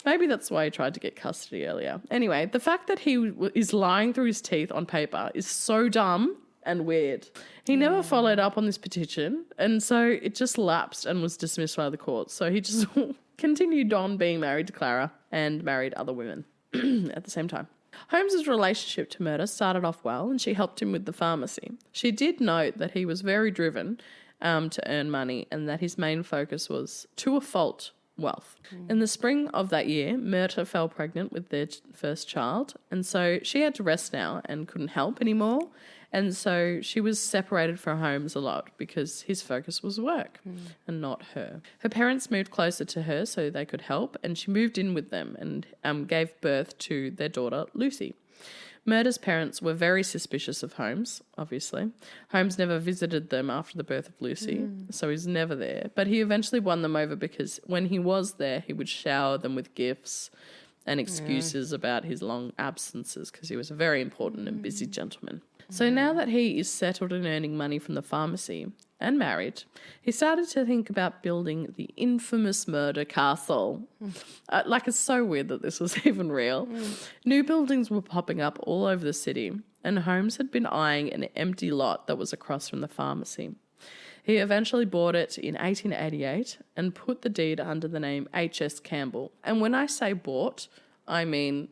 Maybe that's why he tried to get custody earlier. Anyway, the fact that he is lying through his teeth on paper is so dumb and weird. He never followed up on this petition, and so it just lapsed and was dismissed by the court. So he just continued on being married to Clara and married other women at the same time. Holmes's relationship to Myrta started off well, and she helped him with the pharmacy. She did note that he was very driven to earn money and that his main focus was, to a fault, wealth. In the spring of that year, Myrta fell pregnant with their first child, and so she had to rest now and couldn't help anymore. And so she was separated from Holmes a lot because his focus was work and not her. Her parents moved closer to her so they could help, and she moved in with them and gave birth to their daughter, Lucy. Murder's parents were very suspicious of Holmes, obviously. Holmes never visited them after the birth of Lucy, so he's never there. But he eventually won them over because when he was there, he would shower them with gifts and excuses about his long absences because he was a very important and busy gentleman. So now that he is settled and earning money from the pharmacy and married, he started to think about building the infamous murder castle. It's so weird that this was even real. New buildings were popping up all over the city, and Holmes had been eyeing an empty lot that was across from the pharmacy. He eventually bought it in 1888 and put the deed under the name H.S. Campbell. And when I say bought, I mean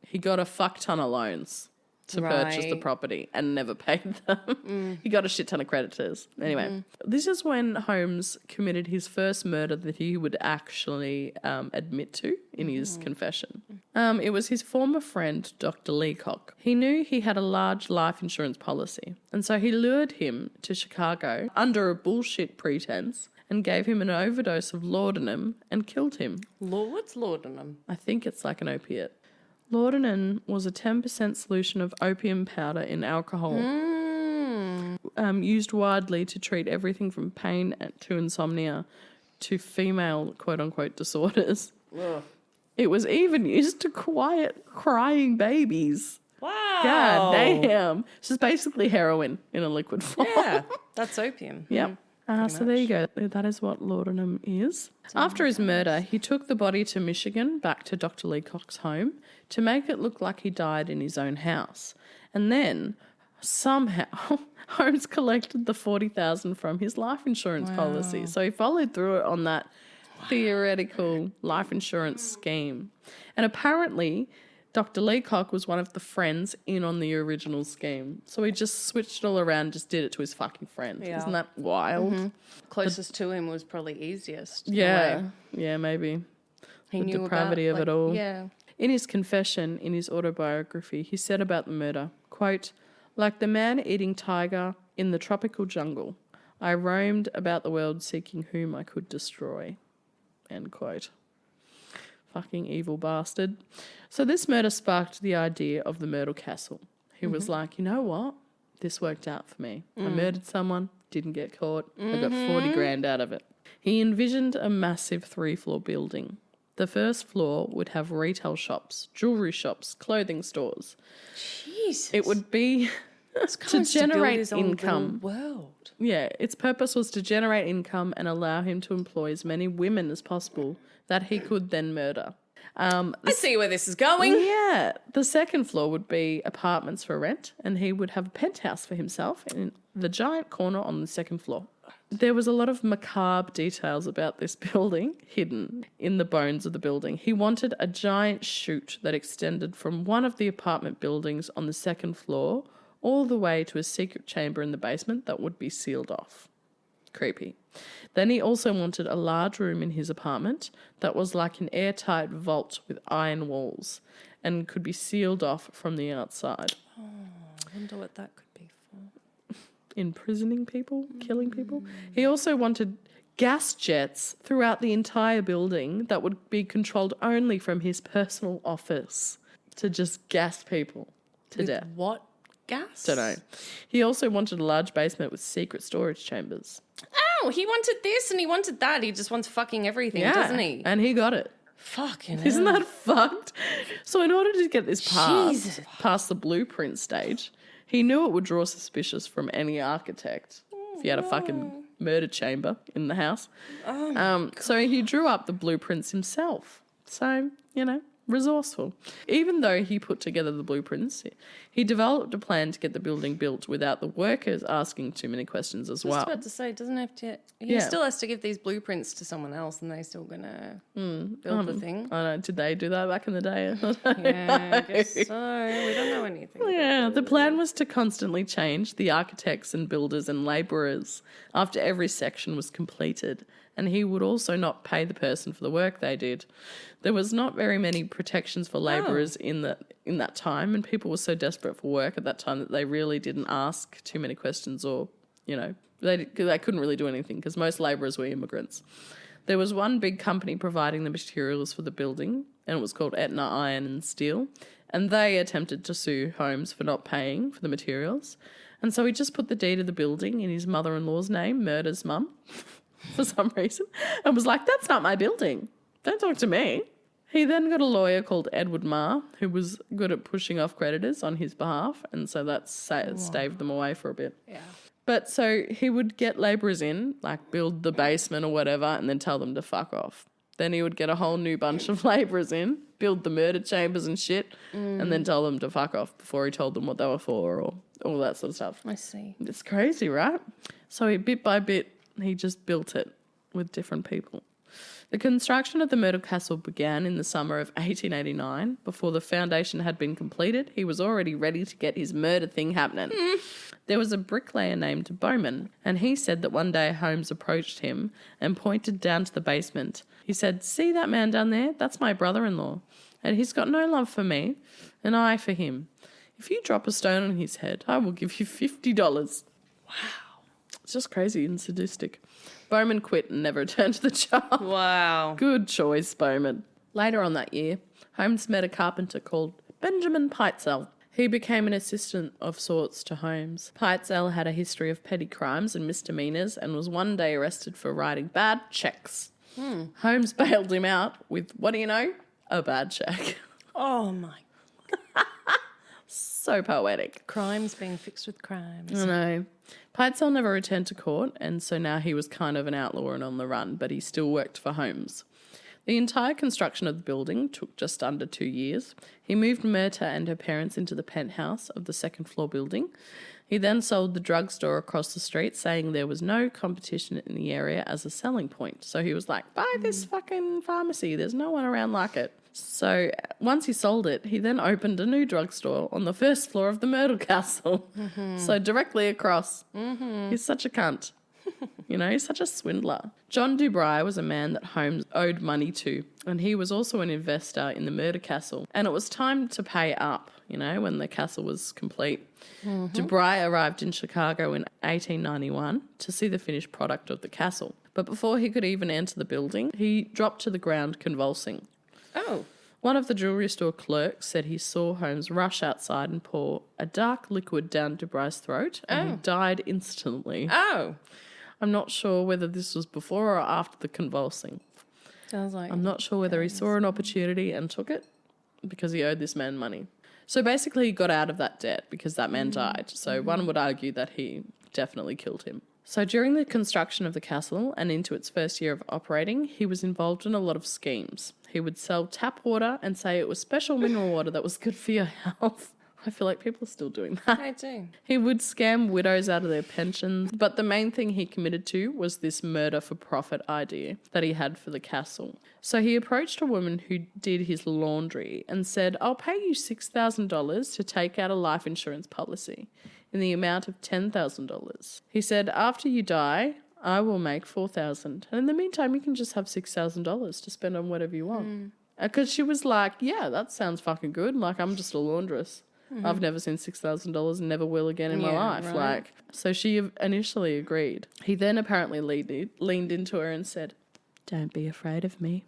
he got a fuck ton of loans to purchase the property and never paid them. He got a shit ton of creditors. Anyway, this is when Holmes committed his first murder that he would actually admit to in his confession. It was his former friend, Dr. Leacock. He knew he had a large life insurance policy, and so he lured him to Chicago under a bullshit pretense and gave him an overdose of laudanum and killed him. What's laudanum? I think it's like an opiate. Laudanum was a 10% solution of opium powder in alcohol, used widely to treat everything from pain to insomnia to female quote-unquote disorders. Ugh. It was even used to quiet crying babies. Wow. God damn. It's just basically heroin in a liquid form. Yeah, that's opium. Yep. So there you go. That is what laudanum is. After his murder, he took the body to Michigan, back to Dr. Leacock's home, to make it look like he died in his own house. And then, somehow, Holmes collected the $40,000 from his life insurance policy. So he followed through it on that theoretical life insurance scheme. And apparently, Dr. Leacock was one of the friends in on the original scheme. So he just switched it all around, just did it to his fucking friend. Yeah. Isn't that wild? Closest to him was probably easiest. Yeah. Yeah, maybe. He the knew depravity of it all. Yeah. In his confession, in his autobiography, he said about the murder, quote, "Like the man-eating tiger in the tropical jungle, I roamed about the world seeking whom I could destroy." End quote. Fucking evil bastard. So this murder sparked the idea of the murder castle. He was like, you know what? This worked out for me. I murdered someone, didn't get caught. I got 40 grand out of it. He envisioned a massive 3-floor building. The first floor would have retail shops, jewelry shops, clothing stores. Jesus. It would be to generate income. World. Yeah, its purpose was to generate income and allow him to employ as many women as possible that he could then murder. I see where this is going. Yeah. The second floor would be apartments for rent, and he would have a penthouse for himself in the giant corner on the second floor. There was a lot of macabre details about this building hidden in the bones of the building. He wanted a giant chute that extended from one of the apartment buildings on the second floor all the way to a secret chamber in the basement that would be sealed off. Creepy. Then he also wanted a large room in his apartment that was like an airtight vault with iron walls and could be sealed off from the outside. Oh, I wonder what that could be for. Imprisoning people, killing people. He also wanted gas jets throughout the entire building that would be controlled only from his personal office to just gas people to death. What gas? Don't know. He also wanted a large basement with secret storage chambers. Oh, he wanted this and he wanted that. He just wants fucking everything, doesn't he? And he got it. Fucking Isn't that fucked? So in order to get this Jesus. past the blueprint stage, he knew it would draw suspicious from any architect if he had a fucking murder chamber in the house. So he drew up the blueprints himself. So, resourceful. Even though he put together the blueprints, he developed a plan to get the building built without the workers asking too many questions as well. I was about to say, doesn't have to. He still has to give these blueprints to someone else, and they're still gonna build the thing. I don't know. Did they do that back in the day? Yeah, I guess so. We don't know anything. Yeah, the plan was to constantly change the architects and builders and labourers after every section was completed, and he would also not pay the person for the work they did. There was not very many protections for labourers in that time, and people were so desperate for work at that time that they really didn't ask too many questions, or they couldn't really do anything because most labourers were immigrants. There was one big company providing the materials for the building, and it was called Etna Iron and Steel. And they attempted to sue Holmes for not paying for the materials. And so he just put the deed of the building in his mother-in-law's name, Murder's mum, for some reason, and was like, that's not my building. Don't talk to me. He then got a lawyer called Edward Marr, who was good at pushing off creditors on his behalf, and so that staved them away for a bit. Yeah. But so he would get labourers in, like build the basement or whatever, and then tell them to fuck off. Then he would get a whole new bunch of labourers in, build the murder chambers and shit, and then tell them to fuck off before he told them what they were for or all that sort of stuff. I see. It's crazy, right? So bit by bit, he just built it with different people. The construction of the Myrtle Castle began in the summer of 1889. Before the foundation had been completed, he was already ready to get his murder thing happening. There was a bricklayer named Bowman, and he said that one day Holmes approached him and pointed down to the basement. He said, "See that man down there? That's my brother-in-law, and he's got no love for me, and I for him. If you drop a stone on his head, I will give you $50. Wow. It's just crazy and sadistic. Bowman quit and never returned to the job. Wow. Good choice, Bowman. Later on that year, Holmes met a carpenter called Benjamin Pitezel. He became an assistant of sorts to Holmes. Pitezel had a history of petty crimes and misdemeanours and was one day arrested for writing bad cheques. Holmes bailed him out with, what do you know? A bad cheque. Oh, my. So poetic. Crimes being fixed with crimes. I know. Pitezel never returned to court, and so now he was kind of an outlaw and on the run, but he still worked for Holmes. The entire construction of the building took just under 2 years. He moved Myrta and her parents into the penthouse of the second-floor building. He then sold the drugstore across the street, saying there was no competition in the area as a selling point. So he was like, buy this fucking pharmacy. There's no one around like it. So once he sold it, he then opened a new drugstore on the first floor of the Myrtle Castle. So directly across. He's such a cunt. He's such a swindler. John Dubry was a man that Holmes owed money to, and he was also an investor in the Murder Castle. And it was time to pay up, when the castle was complete. Dubry arrived in Chicago in 1891 to see the finished product of the castle. But before he could even enter the building, he dropped to the ground convulsing. Oh. One of the jewellery store clerks said he saw Holmes rush outside and pour a dark liquid down Dubry's throat, and he died instantly. Oh. I'm not sure whether this was before or after the convulsing. Sounds like... I'm not sure whether he saw an opportunity and took it because he owed this man money. So basically he got out of that debt because that man died. So one would argue that he definitely killed him. So during the construction of the castle and into its first year of operating, he was involved in a lot of schemes. He would sell tap water and say it was special mineral water that was good for your health. I feel like people are still doing that. I do. He would scam widows out of their pensions, but the main thing he committed to was this murder-for-profit idea that he had for the castle. So he approached a woman who did his laundry and said, I'll pay you $6,000 to take out a life insurance policy in the amount of $10,000. He said, after you die, I will make $4,000. And in the meantime, you can just have $6,000 to spend on whatever you want. Because she was like, yeah, that sounds fucking good. Like, I'm just a laundress. I've never seen $6,000 and never will again in my life. Right. So she initially agreed. He then apparently leaned into her and said, don't be afraid of me.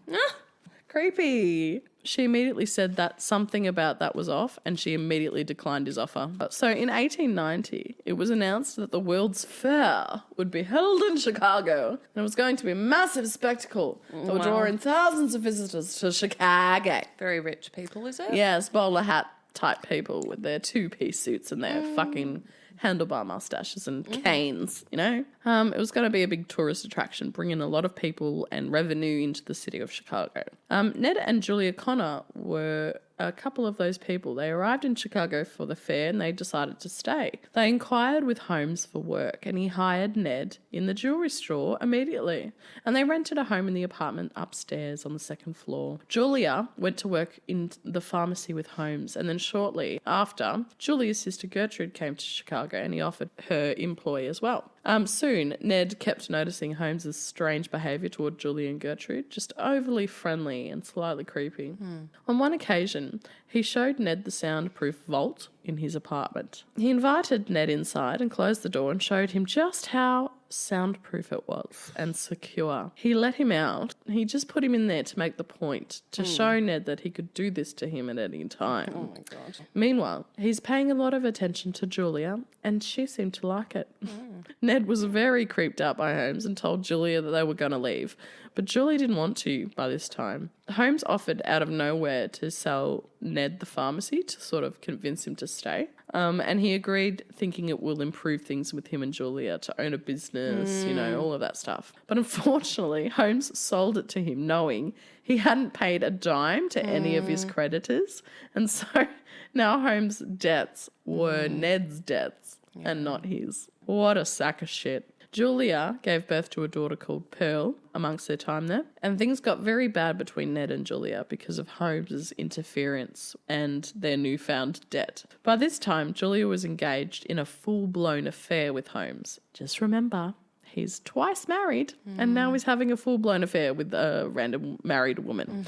Creepy. She immediately said that something about that was off, and she immediately declined his offer. So in 1890, it was announced that the World's Fair would be held in Chicago, and it was going to be a massive spectacle that would draw in thousands of visitors to Chicago. Very rich people, is it? Yes, bowler hat type people with their two-piece suits and their fucking handlebar mustaches and canes, It was going to be a big tourist attraction, bringing a lot of people and revenue into the city of Chicago. Ned and Julia Connor were a couple of those people. They arrived in Chicago for the fair and they decided to stay. They inquired with Holmes for work and he hired Ned in the jewellery store immediately. And they rented a home in the apartment upstairs on the second floor. Julia went to work in the pharmacy with Holmes, and then shortly after, Julia's sister Gertrude came to Chicago and he offered her employ as well. Soon, Ned kept noticing Holmes's strange behaviour toward Julie and Gertrude, just overly friendly and slightly creepy. On one occasion, he showed Ned the soundproof vault in his apartment. He invited Ned inside and closed the door and showed him just how soundproof it was and secure. He let him out. He just put him in there to make the point, to show Ned that he could do this to him at any time. Oh my God. Meanwhile, he's paying a lot of attention to Julia, and she seemed to like it. Ned was very creeped out by Holmes and told Julia that they were going to leave, but Julie didn't want to by this time. Holmes offered out of nowhere to sell Ned the pharmacy to sort of convince him to stay. And he agreed, thinking it will improve things with him and Julia to own a business, all of that stuff. But unfortunately, Holmes sold it to him knowing he hadn't paid a dime to any of his creditors. And so now Holmes' debts were Ned's debts and not his. What a sack of shit. Julia gave birth to a daughter called Pearl amongst their time there, and things got very bad between Ned and Julia because of Holmes's interference and their newfound debt. By this time, Julia was engaged in a full-blown affair with Holmes. Just remember, he's twice married, and now he's having a full-blown affair with a random married woman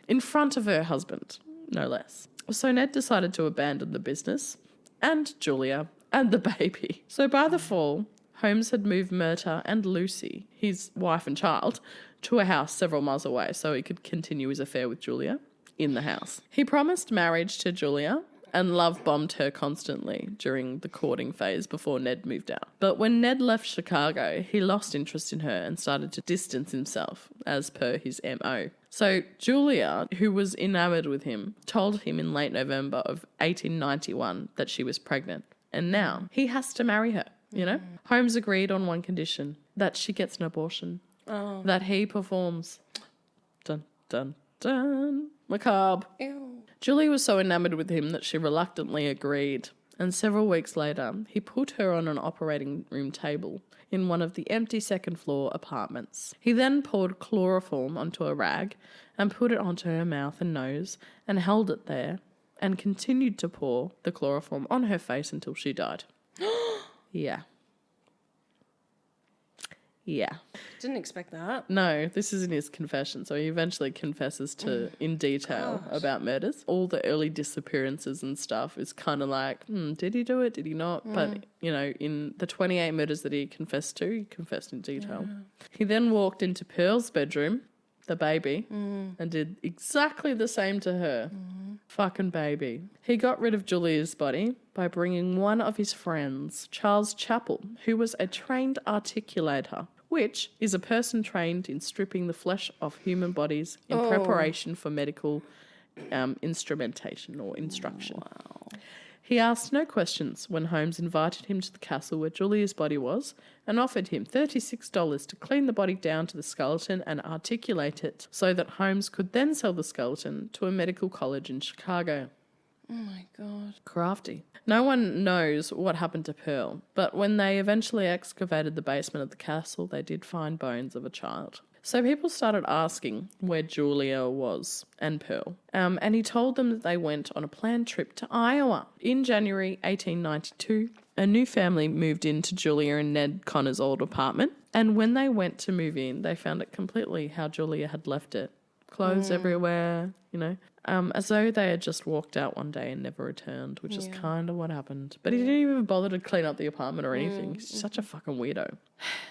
in front of her husband, no less. So Ned decided to abandon the business, and Julia, and the baby. So by the fall, Holmes had moved Myrta and Lucy, his wife and child, to a house several miles away so he could continue his affair with Julia in the house. He promised marriage to Julia and love-bombed her constantly during the courting phase before Ned moved out. But when Ned left Chicago, he lost interest in her and started to distance himself, as per his MO. So Julia, who was enamoured with him, told him in late November of 1891 that she was pregnant, and now he has to marry her. Holmes agreed on one condition, that she gets an abortion, that he performs. Dun, dun, dun. Macabre. Ew. Julie was so enamoured with him that she reluctantly agreed, and several weeks later, he put her on an operating room table in one of the empty second-floor apartments. He then poured chloroform onto a rag and put it onto her mouth and nose and held it there and continued to pour the chloroform on her face until she died. Yeah. Didn't expect that. No, this is in his confession. So he eventually confesses to in detail about murders. All the early disappearances and stuff is kind of like, did he do it? Did he not? But, in the 28 murders that he confessed to, he confessed in detail. Yeah. He then walked into Pearl's bedroom, the baby, and did exactly the same to her. Fucking baby. He got rid of Julia's body by bringing one of his friends, Charles Chappell, who was a trained articulator, which is a person trained in stripping the flesh off human bodies in preparation for medical instrumentation or instruction. Wow. He asked no questions when Holmes invited him to the castle where Julia's body was and offered him $36 to clean the body down to the skeleton and articulate it so that Holmes could then sell the skeleton to a medical college in Chicago. Oh my God. Crafty. No one knows what happened to Pearl, but when they eventually excavated the basement of the castle, they did find bones of a child. So people started asking where Julia was and Pearl, and he told them that they went on a planned trip to Iowa. In January 1892, a new family moved into Julia and Ned Connor's old apartment, and when they went to move in, they found it completely how Julia had left it. Clothes everywhere, as though they had just walked out one day and never returned, which is kind of what happened. But he didn't even bother to clean up the apartment or anything. He's such a fucking weirdo.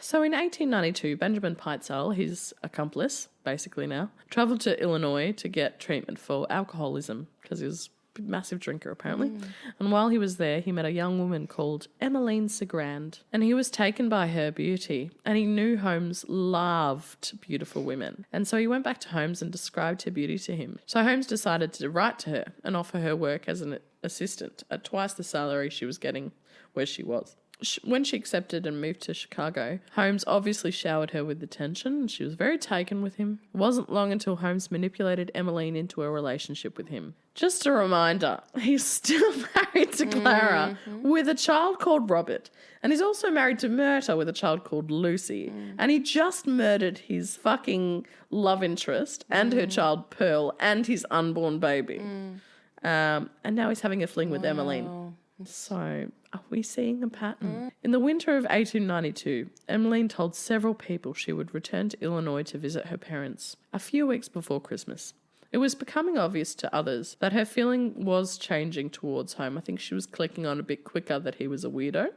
So in 1892, Benjamin Pitezel, his accomplice, basically now, travelled to Illinois to get treatment for alcoholism because he was a massive drinker apparently. And while he was there, he met a young woman called Emmeline Segrand, and he was taken by her beauty, and he knew Holmes loved beautiful women. And so he went back to Holmes and described her beauty to him. So Holmes decided to write to her and offer her work as an assistant at twice the salary she was getting where she was. When she accepted and moved to Chicago, Holmes obviously showered her with attention and she was very taken with him. It wasn't long until Holmes manipulated Emmeline into a relationship with him. Just a reminder, he's still married to Clara with a child called Robert, and he's also married to Myrta with a child called Lucy, and he just murdered his fucking love interest and her child Pearl and his unborn baby. And now he's having a fling with Emmeline. So, are we seeing a pattern? In the winter of 1892, Emmeline told several people she would return to Illinois to visit her parents a few weeks before Christmas. It was becoming obvious to others that her feeling was changing towards home. I think she was clicking on a bit quicker that he was a weirdo.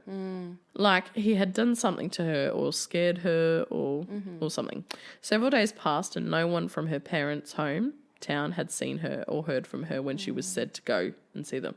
Like he had done something to her or scared her or something. Several days passed and no one from her parents' hometown had seen her or heard from her when she was said to go and see them.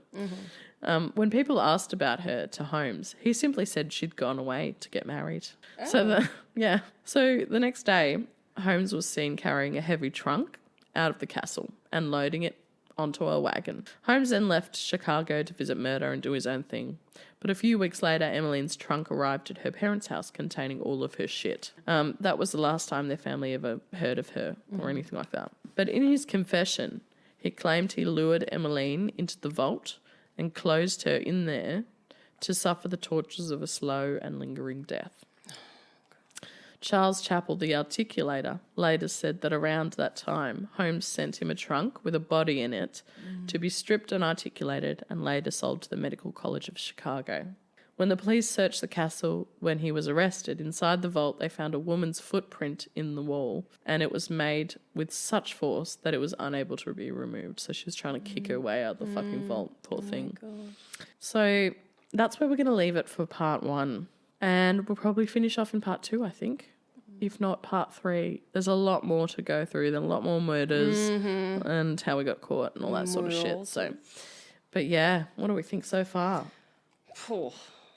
When people asked about her to Holmes, he simply said she'd gone away to get married. So the next day, Holmes was seen carrying a heavy trunk out of the castle and loading it onto a wagon. Holmes then left Chicago to visit Murder and do his own thing. But a few weeks later, Emmeline's trunk arrived at her parents' house containing all of her shit. That was the last time their family ever heard of her or anything like that. But in his confession, he claimed he lured Emmeline into the vault and closed her in there to suffer the tortures of a slow and lingering death. Charles Chappell, the articulator, later said that around that time, Holmes sent him a trunk with a body in it to be stripped and articulated and later sold to the Medical College of Chicago. When the police searched the castle when he was arrested, inside the vault they found a woman's footprint in the wall, and it was made with such force that it was unable to be removed. So she was trying to kick her way out the fucking vault, poor thing. So that's where we're going to leave it for part 1. And we'll probably finish off in part 2, I think. If not part 3. There's a lot more to go through. There's a lot more murders and how we got caught and all that sort of shit. So, but yeah, what do we think so far?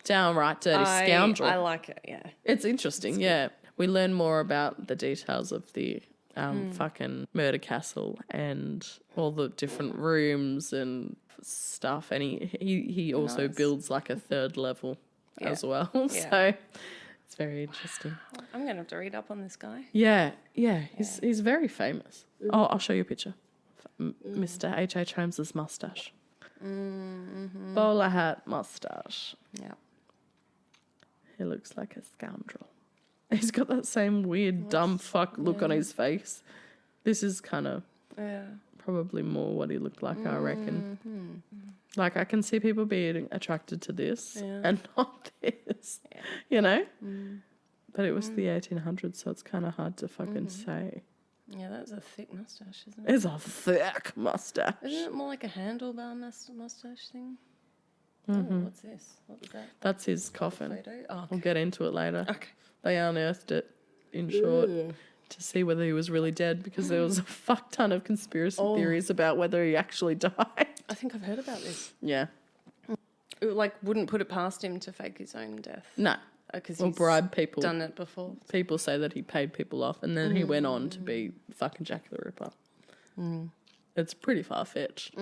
Downright dirty scoundrel. I like it, yeah. It's interesting, yeah. We learn more about the details of the fucking murder castle and all the different rooms and stuff. And he also builds like a 3rd level as well. So it's very interesting. I'm going to have to read up on this guy. Yeah. He's very famous. Oh, I'll show you a picture. Mr. H.H. Holmes's mustache. Bowler hat mustache. Yeah. He looks like a scoundrel. He's got that same weird dumb fuck look on his face. This is kind of probably more what he looked like, I reckon. Like, I can see people being attracted to this and not this, you know? But it was the 1800s, so it's kind of hard to fucking say. Yeah, that's a thick mustache, isn't it? It's a thick mustache. Isn't it more like a handlebar mustache thing? Oh, what's this? What's that? That's his coffin. Photo? Oh, okay. We'll get into it later. Okay. They unearthed it, in short, to see whether he was really dead because there was a fuck ton of conspiracy theories about whether he actually died. I think I've heard about this. Yeah. It, like, wouldn't put it past him to fake his own death. No. Because Or bribe people. Done it before. People say that he paid people off and then he went on to be fucking Jack the Ripper. It's pretty far-fetched.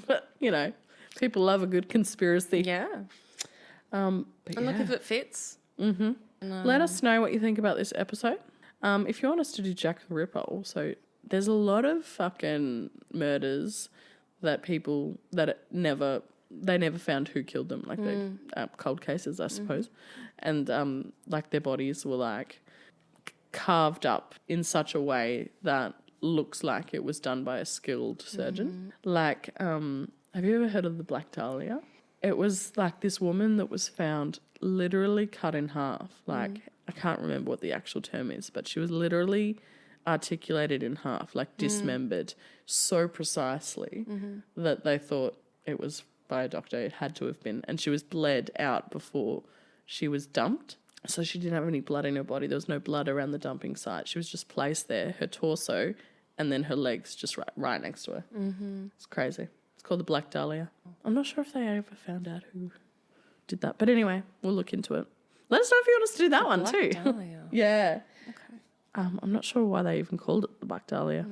But, you know, people love a good conspiracy. Yeah. And look if it fits. Let us know what you think about this episode. If you want us to do Jack the Ripper also, there's a lot of fucking murders that people that never found who killed them, like they cold cases, I suppose, and like their bodies were like carved up in such a way that looks like it was done by a skilled surgeon. Like, have you ever heard of the Black Dahlia? It was like this woman that was found literally cut in half. Like, I can't remember what the actual term is, but she was literally articulated in half, like dismembered so precisely that they thought it was by a doctor. It had to have been. And she was bled out before she was dumped. So she didn't have any blood in her body. There was no blood around the dumping site. She was just placed there, her torso, and then her legs just right next to her. It's crazy. It's called the Black Dahlia. I'm not sure if they ever found out who did that. But anyway, we'll look into it. Let us know if you want us to do that one too. Dahlia. Yeah. Okay. I'm not sure why they even called it the Black Dahlia.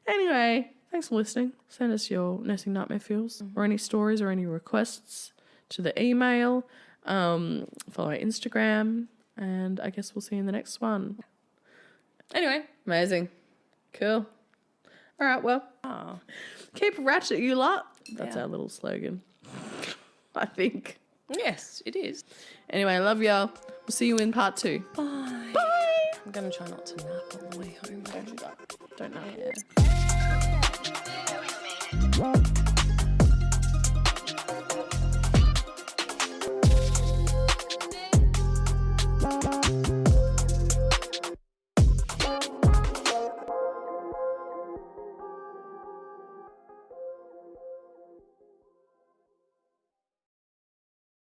Anyway, thanks for listening. Send us your nursing nightmare feels or any stories or any requests to the email. Follow our Instagram, and I guess we'll see you in the next one. Anyway. Amazing. Cool. All right, well, keep ratchet, you lot. That's our little slogan, I think. Yes, it is. Anyway, I love y'all. We'll see you in part 2. Bye. Bye. I'm going to try not to nap on the way home. Don't do that. Don't nap. Yeah.